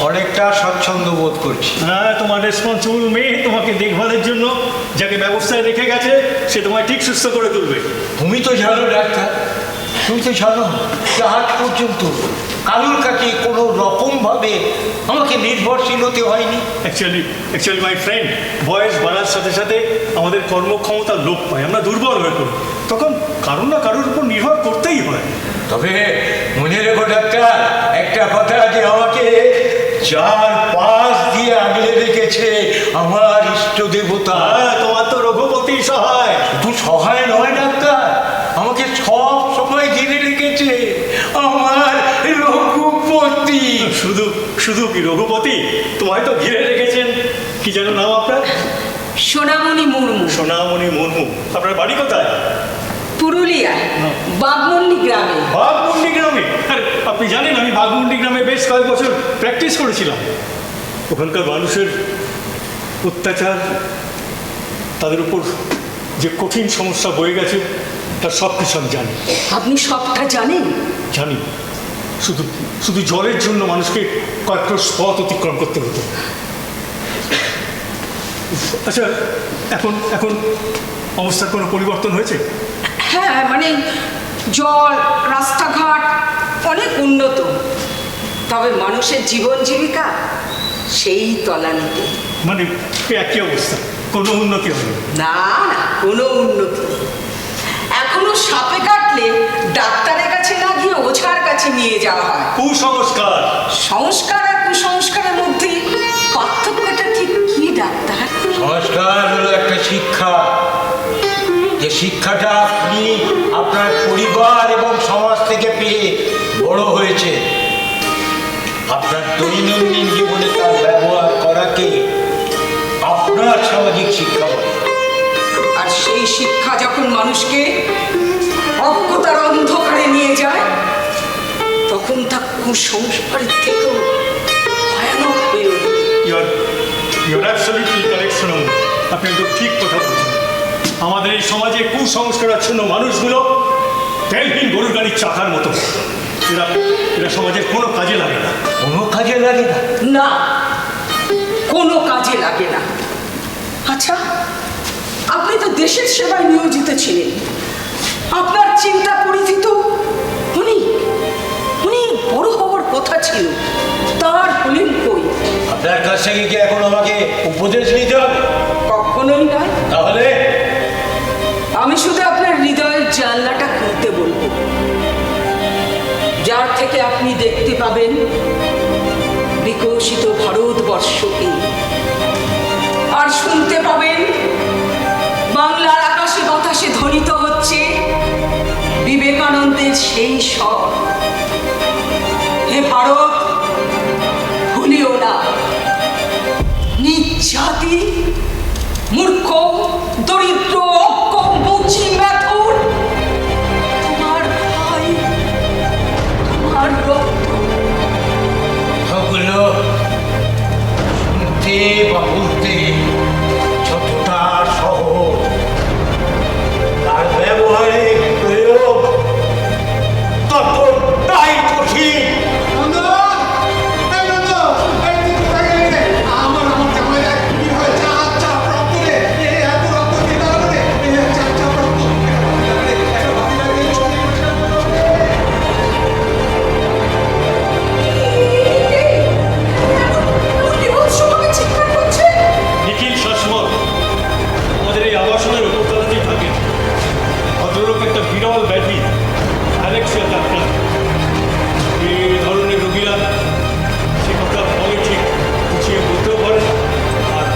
অনেকটা স্বচ্ছন্দ বোধ করছি। হ্যাঁ, তোমার রেসপন্সিবল মেয়ে তোমাকে দেখভালের জন্য যাকে ব্যবস্থায় রেখে গেছে, সে তোমায় ঠিক সুস্থ করে তুলবে। তুমি তো জানো ডাক্তার, তুমি তো জানো যে আজ পর্যন্ত কারোর কাছে কোনো রকমভাবে আমাকে নির্ভরশীল হতে হয়নি। অ্যাকচুয়ালি মাই ফ্রেন্ড, বয়স বাড়ার সাথে সাথে আমাদের কর্মক্ষমতা লোপ পায়, আমরা দুর্বল হয়ে পড়ি, তখন কারোর না কারোর উপর নির্ভর করতেই হয়। তবে মনে রেখো ডাক্তার, একটা কথা যে আমাকে 4-5 দিয়ে আগলে রেখেছে আমার ইষ্ট দেবতা। হ্যাঁ, তোমার তো রঘুপতি সহায়। শুধু সহায় নয় ডাক্তার, আমাকে সব সময় ঘিরে রেখেছে আমার রঘুপতি। শুধু শুধু কি রঘুপতি, তোমায় তো ঘিরে রেখেছেন, কি যেন নাম আপনার? সোনামণি মুর্মু, সোনামণি মুর্মু। আপনার বাড়ি কোথায়? পুরুলিয়া বাগমন্ডি গ্রামে। বাঘমুন্ডি গ্রামে? আরে আপনি জানেন আমি বাঘমুন্ডি গ্রামে বেশ কয়েক বছর প্র্যাকটিস করেছিলাম। ওখানকার মানুষের অত্যাচার, তাদের উপর যে কঠিন সমস্যা বয়ে গেছে, তার সব কিছু আমি জানি। আপনি সবটা জানেন? জানি। শুধু শুধু জলের জন্য মানুষকে কয়েক ক্রোশ পথ অতিক্রম করতে হতো। আচ্ছা, এখন এখন অবস্থার কোনো পরিবর্তন হয়েছে? হ্যাঁ, মানে জল, রাস্তাঘাট অনেক উন্নত, তবে মানুষের জীবন জীবিকা সেই তলানিতে। মানে একই অবস্থা, কোনো উন্নতি হয়নি? না না, কোনো উন্নতি নেই। এখনো সাপে কাটলে ডাক্তারের কাছে না গিয়ে ওঝার কাছে নিয়ে যাওয়া হয়। কুসংস্কার। সংস্কার আর কুসংস্কারের মধ্যে পার্থক্যটা ঠিক কি ডাক্তার? সংস্কার হলো একটা শিক্ষা, যে শিক্ষাটা আপনি আপনার পরিবার এবং সমাজ থেকে পেয়ে হয়েছে, আপনার দৈনন্দিন জীবনে তার ব্যবহার করাকে আপনার সামাজিক শিক্ষা বলে। আর সেই শিক্ষা যখন মানুষকে অজ্ঞতার অন্ধকারে নিয়ে যায়, তখন তা কুসংস্কারের থেকেও ভয়ানক হয়ে ওঠে। ইউর অ্যাবসলিউটলি কারেক্ট শুনুন, আপনি একদম ঠিক কথা বলছেন। আমাদের এই সমাজে কুসংস্কারাচ্ছন্ন মানুষগুলো তেলহীন গরুর গাড়ির চাকার মতো। এরা সমাজের কোনো কাজে লাগে না। কোনো কাজে লাগে না? না, কোনো কাজে লাগে না। আচ্ছা, আপনি তো দেশের সেবায় নিয়োজিত ছিলেন, আপনার চিন্তা পরিধি তো উনি বড় হওয়ার কথা ছিল, তার হলেন কই? আপনার কাছ থেকে কি এখন আমাকে উপদেশ নিতে হবে? কখনোই নয়। তাহলে আমি শুধু আপনার হৃদয়ের জানলাটা খুলতে বলবো, যার থেকে আপনি দেখতে পাবেন বিকশিত ভারতবর্ষকে, আর শুনতে পাবেন বাংলার আকাশে বাতাসে ধ্বনিত হচ্ছে বিবেকানন্দের সেই স্বর, হে ভারত ভুলিও না, নিজ জাতি, মূর্খ, দরিদ্র, অজ্ঞ, মুচি, মেথর, তোমার ভাই, তোমার রক্ত। ওগুলো শুনতে বা বলতে যতটা সহজ, তার ব্যবহারে প্রয়োগ ততটাই কঠিন। নিখিল শাসমল আমাদের এই আবাসনের উপরতলাতেই থাকে। ভদ্রলোক একটা বিরল ব্যাধি, অ্যালেক্সিয়া ডাক্তার। এই ধরনের রোগীরা সে কথা বলে ঠিক, গুছিয়ে বলতেও পারে না, আর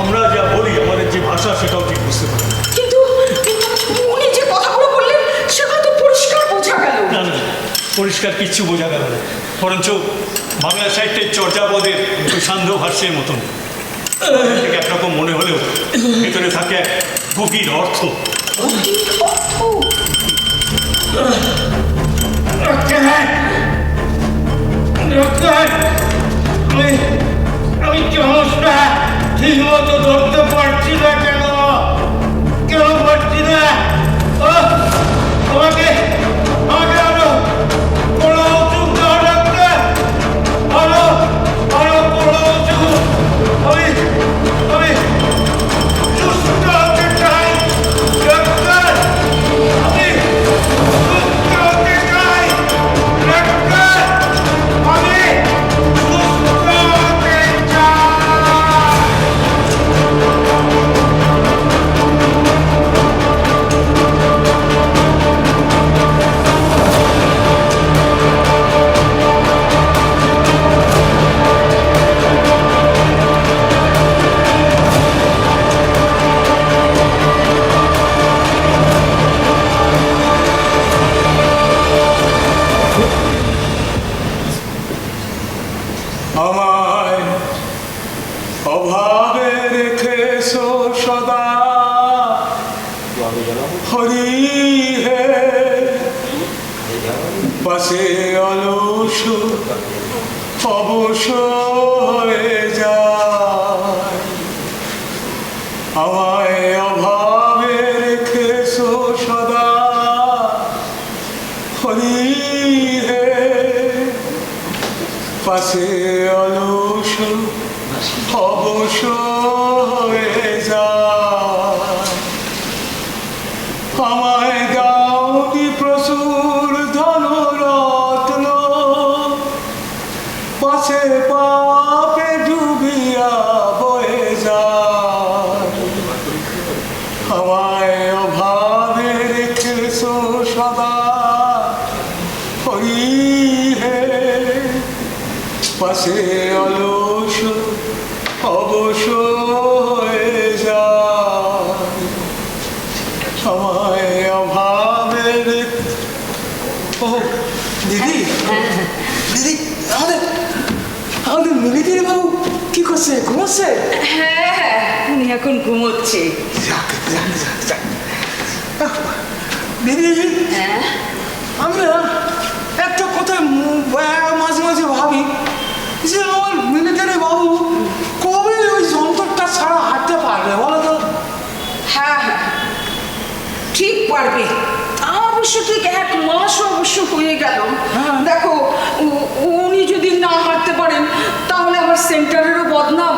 আমরা যা বলি আমাদের যে ভাষা সেটাও ঠিক বুঝতে পারি না। কিন্তু উনি যে কথাগুলো বললেন সেগুলো তো পরিষ্কার বোঝা গেল। না না, পরিষ্কার কিচ্ছু বোঝা গেল না, বরঞ্চ বাংলা সাহিত্যের চর্যাপদের ওই সান্ধ্য ভাষ্যের মতন। থেকে একরকম মনে হলেও ভেতরে থাকে এক গভীর অর্থ। আমি চামচটা ঠিক মতো ধরতে পারছি না। কেন পারছি না? আমাকে আরো বড় উঁচু দাও ডাক্তার, আরো বড় উঁচু। আমি সুস্থ হতে চাই ডাক্তার, আমি সুস্থ হতে চাই ডাক্তার, আমি সুস্থ হতে চাই। আমায় অভাবে রেখেছো সদা, হরি হে পাশে অলস অবশ হয়ে যায়। আমায় অভাবে রেখেছো সদা, হরি হে পাশে অলস অবশ হয়ে যায়। আমায় দাওনি প্রচুর ধনরত্ন, পাশে পাপে ডুবিয়া বয়ে যায়। আমায় অভাবে রেখেছো সদা, হরি হে পাশে অলস অবশ হয়ে যায়। আমায় অভাবে ও দিদি, দিদি আমাদের মিলিটারি বাবু কি করছে, ঘুমোচ্ছে? হ্যাঁ, উনি এখন ঘুমোচ্ছে। যাক, যাক, যাক, যাক। দিদি আমি না একটা কথা মাঝে মাঝে ভাবি যে আমার মিলিটারি বাবু কবে ওই যন্ত্রটা ছাড়া হাঁটতে পারবে বলো তো? হ্যাঁ হ্যাঁ, ঠিক পারবে। অবশ্য ঠিক 1 মাস অবশ্য হয়ে গেল। দেখো, উনি যদি না হাঁটতে পারেন তাহলে আমার সেন্টারেরও বদনাম,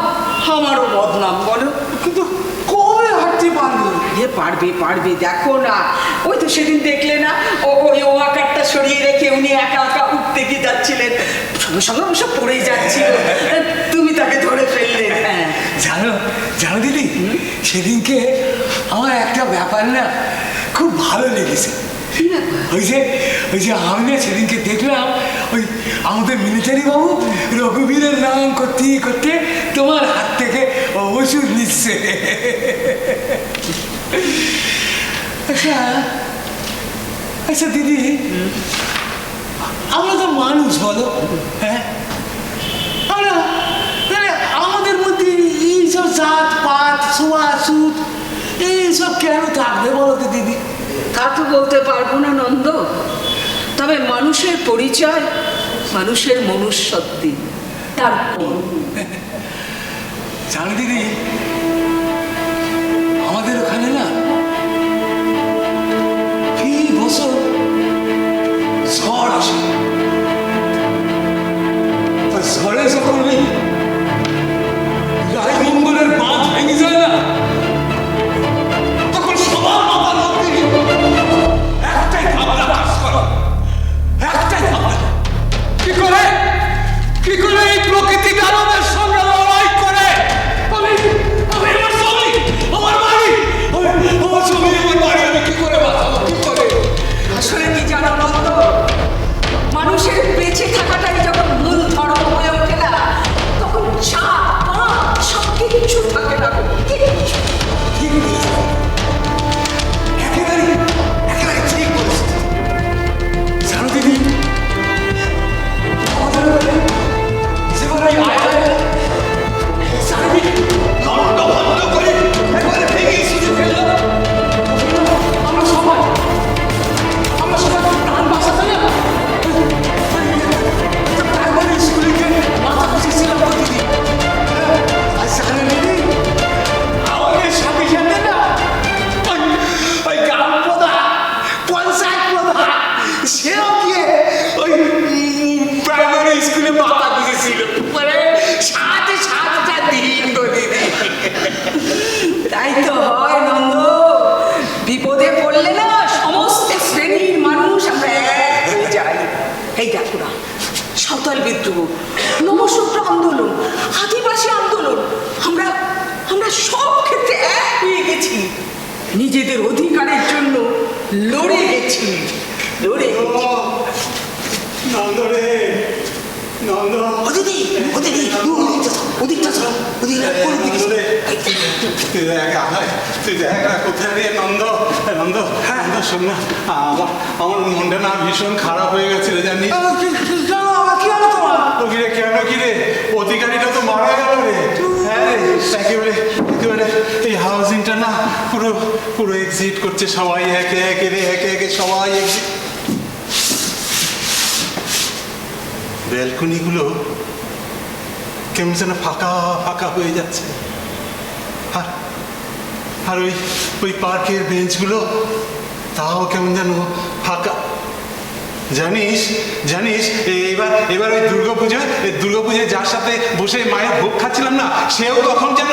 আমারও বদনাম, বলো। কিন্তু কবে হাঁটতে পারবে? পারবে পারবে, দেখো না, ওই তো সেদিন দেখলে না, ওই ওয়াকারটা সরিয়ে রেখে উনি একা একা উঠতে গিয়ে যাচ্ছিলেন, সঙ্গে সঙ্গে ওসব পড়েই যাচ্ছিল, তুমি তাকে ধরে ফেললে। হ্যাঁ জানো জানো দিদি, সেদিনকে আমার একটা ব্যাপার না খুব ভালো লেগেছে। ওই যে আমি না সেদিনকে দেখলাম ওই আমাদের মিলিটারি বাবু রঘুবীরের নাম করতে করতে তোমার হাত থেকে ওষুধ নিচ্ছে। আচ্ছা আচ্ছা দিদি, আমরা তো মানুষ বলো, হ্যাঁ, আমরা আমাদের মধ্যে এইসব জাত পাত ছোঁয়াছুত এইসব কেন থাকবে বলো তো দিদি? তা তো বলতে পারবো না নন্দ, তবে মানুষের পরিচয় মানুষের মনুষ্যত্বে, তার জানো দিদি, আমাদের ওখানে না এই বছর ঝড় আসে, ঝড়ে যখন ওই রায়মঙ্গলের বাঁধ ভেঙে যায় না, তখন সবার মাথার মধ্যে একটাই ভাবনা কাজ করে, একটাই ভাবনা, কি করে এই প্রকৃতি দানবের সঙ্গে লড়াই করে আমি আমার জমি, আমার বাড়ি, আমার জমি, আমার বাড়ি আমি কি করে বাঁচাবো, কি করে? আসলে কি জানো নন্দ, মানুষের বেঁচে থাকাটাই যখন মূল ধর্ম হয়ে ওঠে না, তখন জাত পাত সব কিচ্ছু থাকে না, কিচ্ছু। ঠিক বলেছ, একেবারে একেবারে ঠিক বলেছ। জানো দিদি, আমাদের ওখানে যেভাবে চারিদিক লন্ড ভন্ড করে একবারে ভেঙে শুধু ফেললো, আমরা সবাই প্রাণ বাঁচাতে না প্রাইমারি স্কুলকে মাথা বসেছিলাম দিদি। আর জানেন দিদি, আমাদের সাথে সাথে না ওই গ্রাম প্রধান, পঞ্চায়েত প্রধান, সেও গিয়ে ওই প্রাইমারি স্কুলে মাথা গুঁজেছিল, মানে সাথে সাতটা দিন গো দিদি। তাই তো হয় নন্দ, বিপদে পড়লে না সমস্ত শ্রেণীর মানুষ আমরা এক হয়ে যাই। এই দেখো না, সাঁওতাল বিদ্রোহ, নমশূদ্র আন্দোলন, আদিবাসী আন্দোলন, আমরা আমরা সব ক্ষেত্রে এক হয়ে গেছি, নিজেদের অধিকারের জন্য লড়ে গেছি, লড়ে গেছি। নন্দ রে, নন্দ, ও দিদি, ও দিদি, ওদিকটা চলো, ওদিকটা নন্দ রে, তুই দেখ আয়, তুই দেখ না কোথায় রে নন্দ, নন্দ, নন্দ শোন না, আমার মনটা না ভীষণ খারাপ হয়ে গেছে রে, জানিস? কি হলো তোমার? ও কিরে, কেন কিরে, অধিকারীটা তো মারা গেল রে। হ্যাঁ রে, একেবারে একেবারে এই হাউজিংটা না পুরো পুরো এক্সিট করছে, সবাই একে একে রে, একে একে সবাই এক্সিট। ব্যালকনিগুলো কেমন যেন ফাঁকা ফাঁকা হয়ে যাচ্ছে, আর আর ওই ওই পার্কের বেঞ্চগুলো তাও কেমন যেন ফাঁকা। জানিস জানিস এবার এবার ওই দুর্গাপুজোয় যার সাথে বসে মায়ের ভোগ খাচ্ছিলাম না, সেও তখন যেন,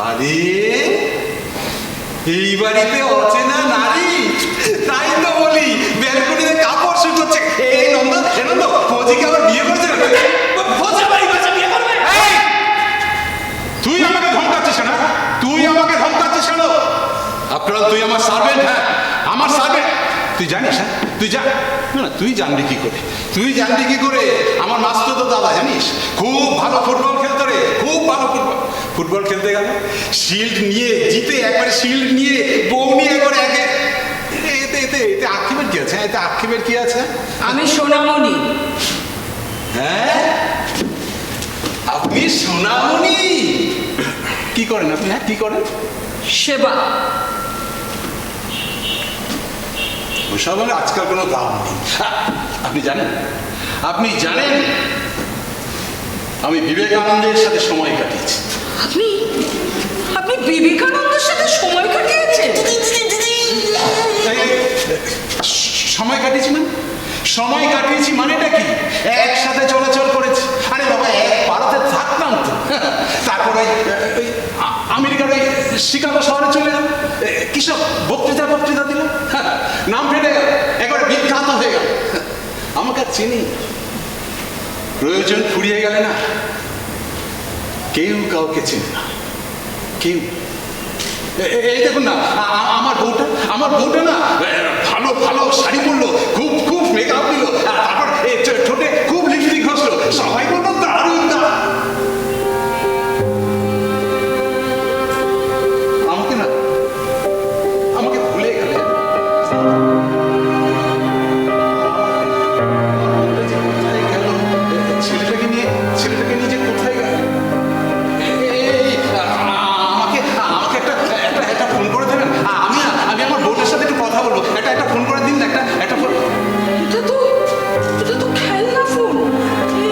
আরে এই বাড়িতে অচেনা নারী, তাই তো বলি ব্যালকনিতে কাপড় শুকোচ্ছে। এই নন্দ, এ নন্দ, ফৌজিকে আবার বিয়ে করেছে না? ফৌজের বাড়ি করেছে, বিয়ে করবে? এই! তুই আমাকে ধমকাচ্ছিস না, তুই আমাকে ধমকাচ্ছিস কেন? আপনারা তুই আমার সার্ভেন্ট, হ্যাঁ আমার সার্ভেন্ট, তুই জানিস? হ্যাঁ তুই যা না, তুই জানবি কি করে, তুই জানবি কি করে? আমার মাস্টার তো দাদা জানিস খুব ভালো ফুটবল খেলতো রে, খুব ভালো ফুটবল খেলতে গেল, শিল্ড নিয়ে জিতে, একবারে শিল্ড নিয়ে বউ নিয়ে একবারে একে এতে এতে আক্ষেপের কি আছে? এতে আক্ষেপের কি আছে? আমি সোনামণি। হ্যাঁ, আপনি সোনামণি? কি করেন আপনি? হ্যাঁ, কি করেন? সেবা। ওইসব হলে আজকাল কোনো দাম নেই। আপনি জানেন, আপনি জানেন আমি বিবেকানন্দের সাথে সময় কাটিয়েছি। আপনি আপনি বিবেকানন্দের সাথে সময় কাটিয়েছেন? সময় কাটিয়েছি মানে? সময় কাটিয়েছি মানেটা কি? একসাথে চলাচল করেছি। আরে বাবা, এক ভারতে থাকতাম তো। তারপর ওই আমেরিকার ওই শিকাগো শহরে চলে গেল, কিসব বক্তৃতা দিল, নাম ফেটে গেল, একবারে বিখ্যাত হয়ে গেল। আমাকে আর চিনি, প্রয়োজন ফুরিয়ে গেলে না কেউ কাউকে চিনে না, কেউ। এই দেখুন না, আমার বউটা না ভালো ভালো শাড়ি পরলো, খুব খুব মেকআপ দিল, তারপর ঠোঁটে খুব লিপস্টিক ঘষলো, সবাই বললো দারুণ দারুণ। আমাকে ভুলে গেলেন। ছেলেটাকে নিয়ে যে কোথায় গেল? আমাকে একটা ফোন করে দেবেন? আমি আমার বউটার সাথে একটু কথা বলবো। একটা ফোন করে দিন না, একটা ফোন। এটা তো খেলনা ফোন।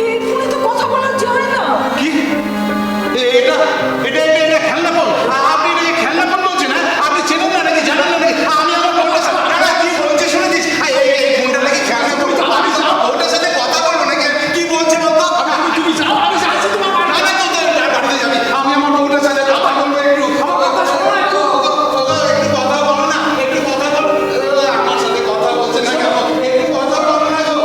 এই ফোনে তো কথা বলা যায় না। কি? এটা খেলনা ফোন? আপনি এটাকে খেলনা ফোন বলছেন? হ্যাঁ, আপনি চেনেন না নাকি, জানেন না নাকি? আমি আমার বউটার সাথে কি বলছে শুনে দিস। এই ফোনটা নাকি খেলনা ফোন? আমি আমার বউটার সাথে কথা বলবো নাকি? কি বলছে বলতো? তুমি যাও, আমি যাচ্ছি তোমার বাড়িতে। বাড়িতে যাবি? আমি আমার বউটার সাথে কথা বলবো একটু। আমার কথা শোনো একটু। একটু কথা বলো না, একটু কথা বলো। আমার সাথে কথা বলছে না কেন? একটু কথা বলো না গো।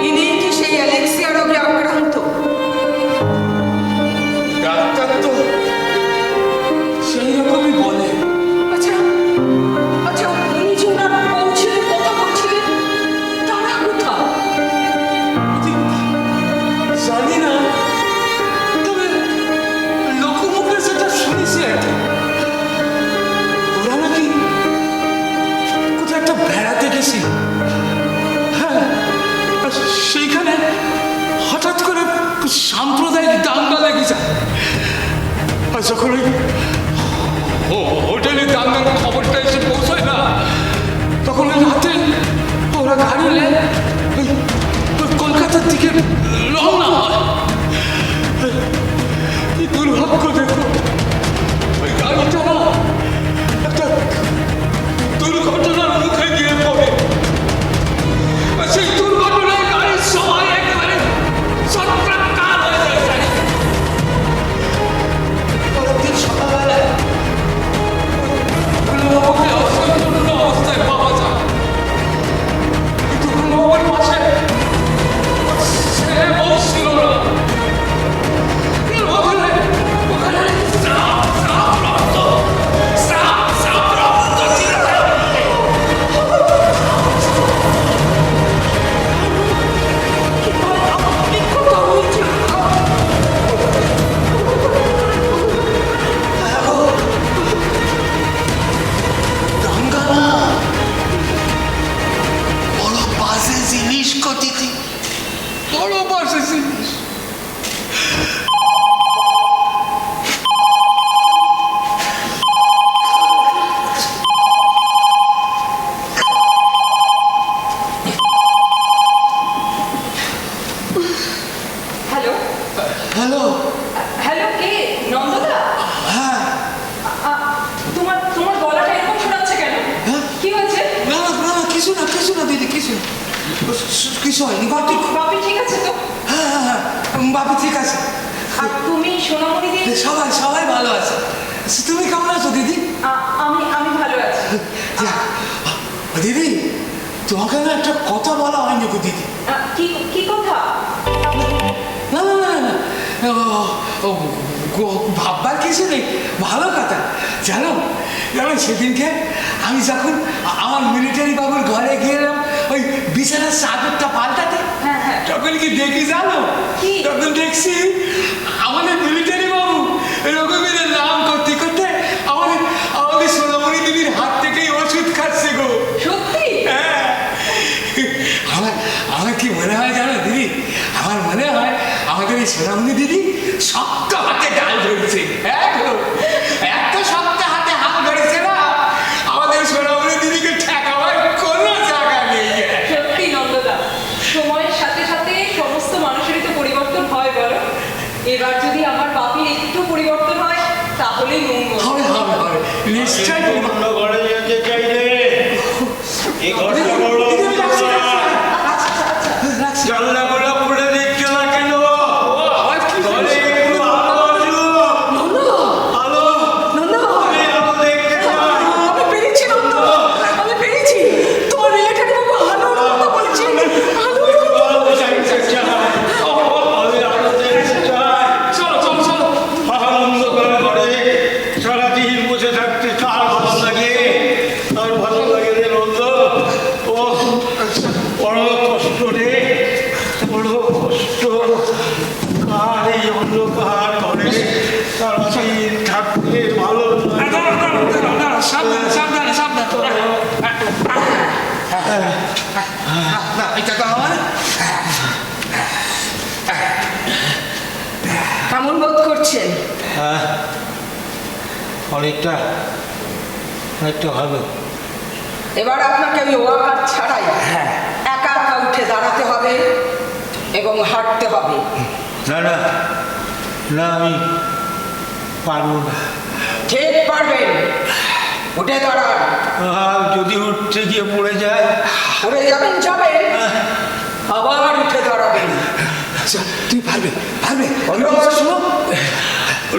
ইনি কি সেই অ্যালেক্সিয়া রোগে আক্রান্ত? ডাক্তার তো সেই রকমই বলে। আচ্ছা আচ্ছা, উনি যে ওনার বউ ছেলে কথা বলছিলেন, তারা কোথায়? জানি না, তবে লোকমুখে সেটা শুনেছি আর কি। ওরা নাকি কোথাও একটা বেড়াতে গেছি। হ্যাঁ, আর সেইখানে হঠাৎ করে সাম্প্রদায়িক দাঙ্গা লেগে যায়। আর যখন ওই হোটেলে দাঙ্গার খবরটা এসে পৌঁছায় না, তখন ওই রাতে ওরা গাড়ি নিয়ে ওই কলকাতার দিকে রওনা হয়। কি দুর্ভাগ্য দেখো, ওই গাড়িটা না একটা দুর্ঘটনার মুখে গিয়ে পড়ে। আর সেই দুর্ঘটনায় গাড়ির সবাই একেবারে সন্ত্রাকার হয়ে যায়। পরের দিন সকালবেলায় ওকে অসম্পূর্ণ অবস্থায় পাওয়া যায়, কিন্তু ওর পাশে সে বউ ছিল না। ওখানে সাপ রক্ত ছিল। আপনি কথা বলছেন? দাঙ্গা না, বড় বাজে জিনিস ঘটেছে, বড় বাজে জিনিস। হ্যালো হ্যালো, হ্যালো, কে? নন্দদা? হ্যাঁ। তোমার গলাটা এরকম শোনাচ্ছে কেন? কি হয়েছে? না কিছু না দিদি, কিছু হয়নি। বাপি, বাপি ঠিক আছে তো? হ্যাঁ, বাপি ঠিক আছে। আর তুমি সোনামণি দি? সবাই ভালো আছে। তুমি কেমন আছো দিদি? আমি ভালো আছি। দিদি, তোমাকে না একটা কথা বলা হয়নি গো দিদি। কি কথা? না, ভাববার কিছু নেই, ভালো কথা। জানো জানো সেদিনকে আমি যখন আমার মিলিটারি বাবুর ঘরে গিয়েলাম ওই বিছানার চাদরটা পাল্টাতে, তখন কি দেখি জানো, তখন দেখছি আমাদের মিলিটারি বাবু রঘুবীরের নাম করতে করতে আমাদের আমাদের সোনামণি দিদির হাত থেকেই ওষুধ খাচ্ছে গো। সত্যি? হ্যাঁ, আমার কি মনে হয় জানো দিদি, আমার মনে হয় আমাদের এই সোনামণি দিদি শক্ত হাতে ডাল ধরেছে। এত শক্ত হাতে হাল ধরেছে না, আমাদের সোনামণি দিদিকে ঠেকাবার কোনো জায়গা নেই। সত্যি নন্দদা, সময়ের সাথে সাথে সমস্ত মানুষেরই তো পরিবর্তন হয় বলো। এবার যদি আমার বাপির একটু পরিবর্তন হয় তাহলেই মঙ্গল হবে হবে হবে, নিশ্চয়। অন্য ঘরে যেতে চাইলে এই ঘরটা বড়, জানলাগুলো খুলে দিচ্ছ না কেন? ঘরে একটু আলো আসলো, আলো, আমি আলো দেখতে চাই। আমি পেরেছি নন্দ, আমি পেরেছি। তোমার রিলেটেড বাবু আলোর কথা বলছেন, আলোর কথা। আলো দেখতে চাই, আমি আলো দেখতে চাই। চলো চলো চলো। আনন্দ করে ঘরে সারাদিন বসে থাকতে কার ভালো লাগে? আর ভালো লাগে রে নন্দ। ও বড় কষ্ট রে, বড় কষ্ট। আর এই অন্ধকার ঘরে সারাদিন থাকতে ভালো লাগে। সাবধানে সাবধানে সাবধানে। এটা তো আমার। কেমন বোধ করছেন? অনেকটা অনেকটা ভালো। এবার আপনাকে ওই ওয়াকার ছাড়াই একা একা উঠে দাঁড়াতে হবে এবং হাঁটতে হবে। না না না, আমি পারবো না। ঠিক পারবেন, উঠে দাঁড়ান। আর যদি উঠতে গিয়ে পড়ে যায়? পড়ে যাবেন, যাবেন, আবার উঠে দাঁড়াবেন। তুই পারবে পারবে। শোনো,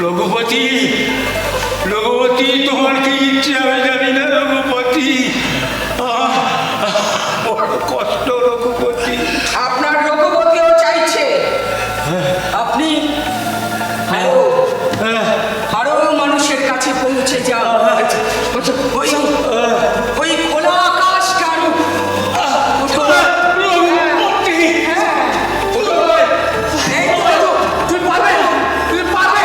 রঘুপতি, রঘুপতি, তোমার কি ইচ্ছে আমি জানি না রঘুপতি। বড় কষ্ট রঘুপতি। আপনার রঘুপতিও চাইছে আপনি আরো মানুষের কাছে পৌঁছে যান। ওই ওই খোলা আকাশটা তুই পারবে, তুই পারবে।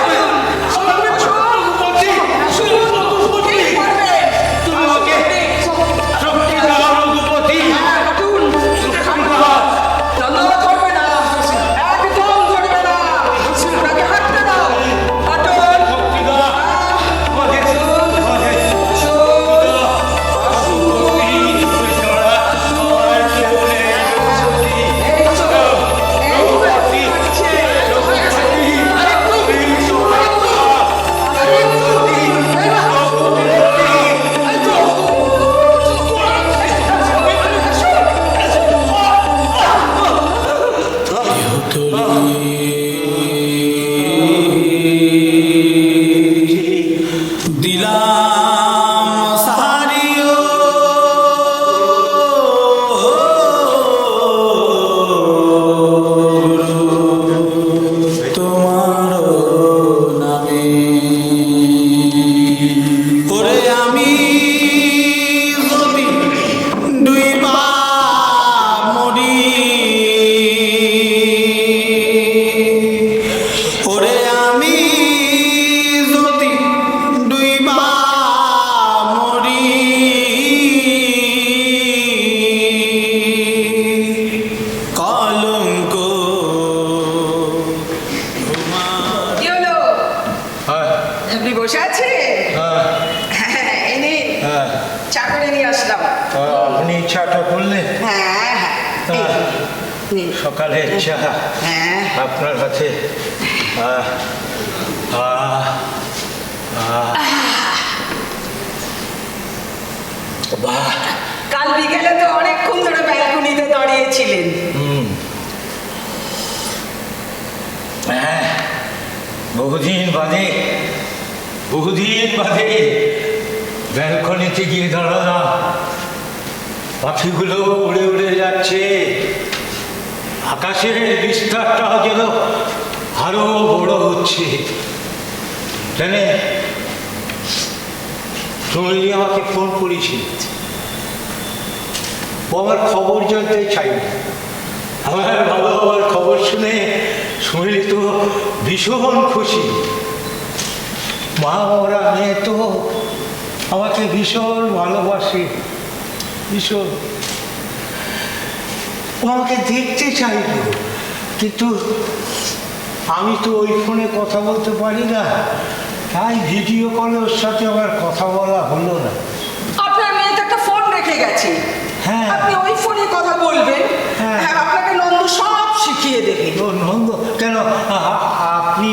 তুমি ওকে শক্তি দাও রঘুপতি। আপনি চাটা করলেন? সকালের চা আপনার হাতে। কাল বিকেলে তো অনেকক্ষণ ধরে ব্যালকনিতে দাঁড়িয়েছিলেন। বহুদিন বাদে ব্যালকনিতে গিয়ে দাঁড়ালাম। পাখিগুলো উড়ে উড়ে যাচ্ছে, আকাশের বিস্তারটা যেন আরো বড় হচ্ছে। জানে সোনালি আমাকে ফোন করেছিল, ও আমার খবর জানতে চাইল। আমার ভালো হওয়ার খবর শুনে সোনালি তো ভীষণ খুশি। মা ওরা মেয়ে তো আমাকে ভীষণ ভালোবাসে, ভীষণ। ও আমাকে দেখতে চাইল, কিন্তু আমি তো ওই ফোনে কথা বলতে পারি না, তাই ভিডিও কলে ওর সাথে আমার কথা বলা হলো না। আপনার মেয়ে তো একটা ফোন রেখে গেছে, হ্যাঁ। আপনি ওই ফোনে কথা বলবেন। হ্যাঁ। হ্যাঁ, আপনাকে নন্দ সব শিখিয়ে দেবে। ও নন্দ কেন, আপনি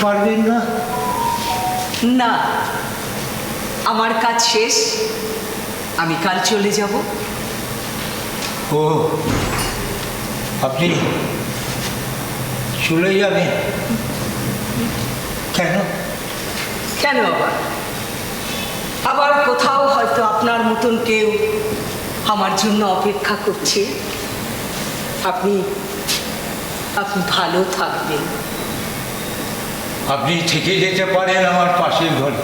পারবেন না? না, আমার কাজ শেষ, আমি কাল চলে যাব। ও আপনি চলে যাবেন? কেন? কেন আবার? আবার কোথাও হয়তো আপনার মতন কেউ আমার জন্য অপেক্ষা করছে। আপনি আপনি ভালো থাকবেন। আপনি থেকে যেতে পারেন আমার পাশের ঘরে,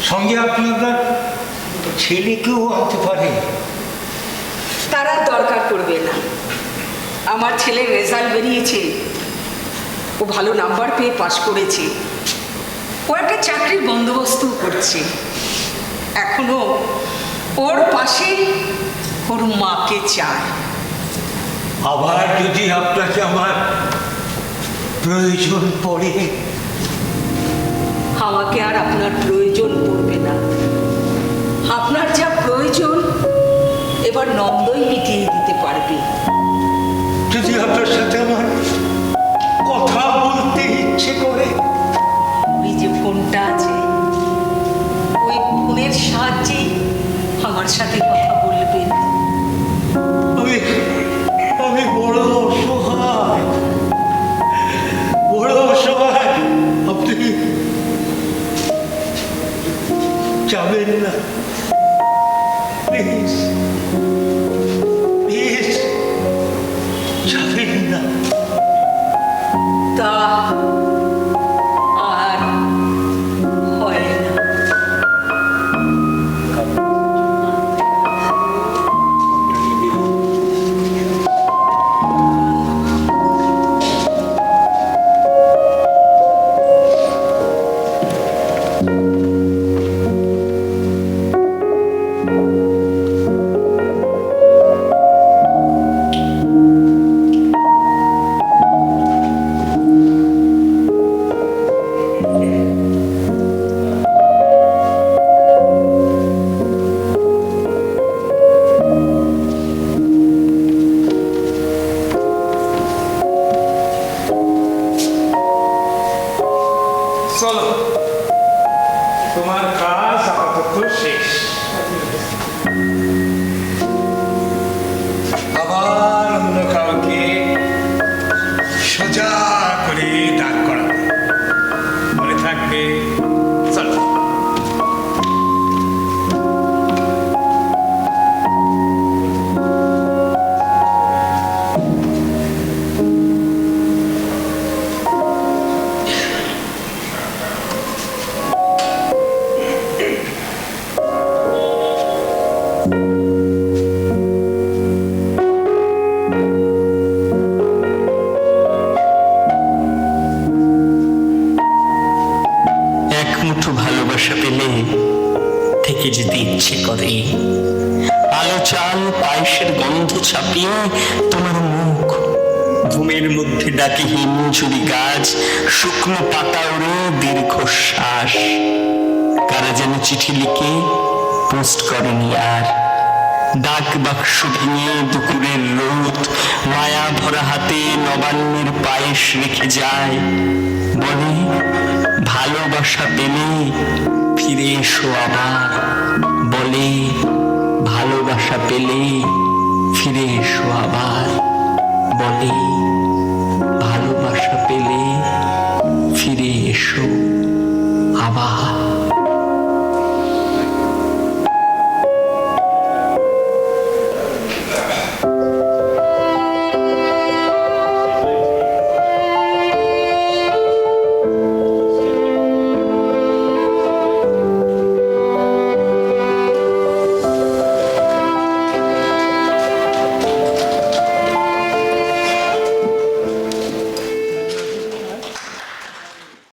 সঙ্গে আপনি আপনার ছেলেকেও আনতে পারেন। তারা দরকার পড়বে না, আমার ছেলের রেজাল্ট বেরিয়েছে, ও ভালো নাম্বার পেয়ে পাশ করেছে, ও একটা চাকরির বন্দোবস্ত করছে। এখনো ওর পাশে ওর মাকে চায়। আবার যদি আপনাকে আমার প্রয়োজন পড়ে? আমাকে আর আপনার প্রয়োজন পড়বে না। আপনার যা প্রয়োজন এবার নন্দই মিটিয়ে দিতে পারবে। যদি আপনার সাথে আমার কথা বলতে ইচ্ছে করে? ওই যে ফোনটা আছে, ওই ফোনের সাহায্যে আমার সাথে কথা বলবেন। আমি বড় অসহায়, বড় অসহায়। আপনি যাবেন না প্লিজ, প্লিজ যাবেন না। তা আর হয় না। চলো, তোমার কাজ আপাতত শেষ। আবার অন্য কাউকে সোজা করে দাঁড় করাবে, মনে থাকবে। চলো। ভালোবাসা পেলে থেকে যেতে ইচ্ছে করে। আলো চাল পায়েসের গন্ধ ছাপিয়ে তোমার মুখ, ঘুমের মধ্যে ডাকে হিমঝুরি গাছ, শুকনো পাতা ওড়ে দীর্ঘশ্বাস। কারা যেন চিঠি লিখে পোস্ট করেনি আর, ডাক বাক্স ভেঙে দুপুরের রোদ মায়া ভরা হাতে নবান্নের পায়েস রেখে যায়, বলে ভালোবাসা পেলে ফিরে এসো আবার, বলে ভালোবাসা পেলে ফিরে এসো আবার, বলে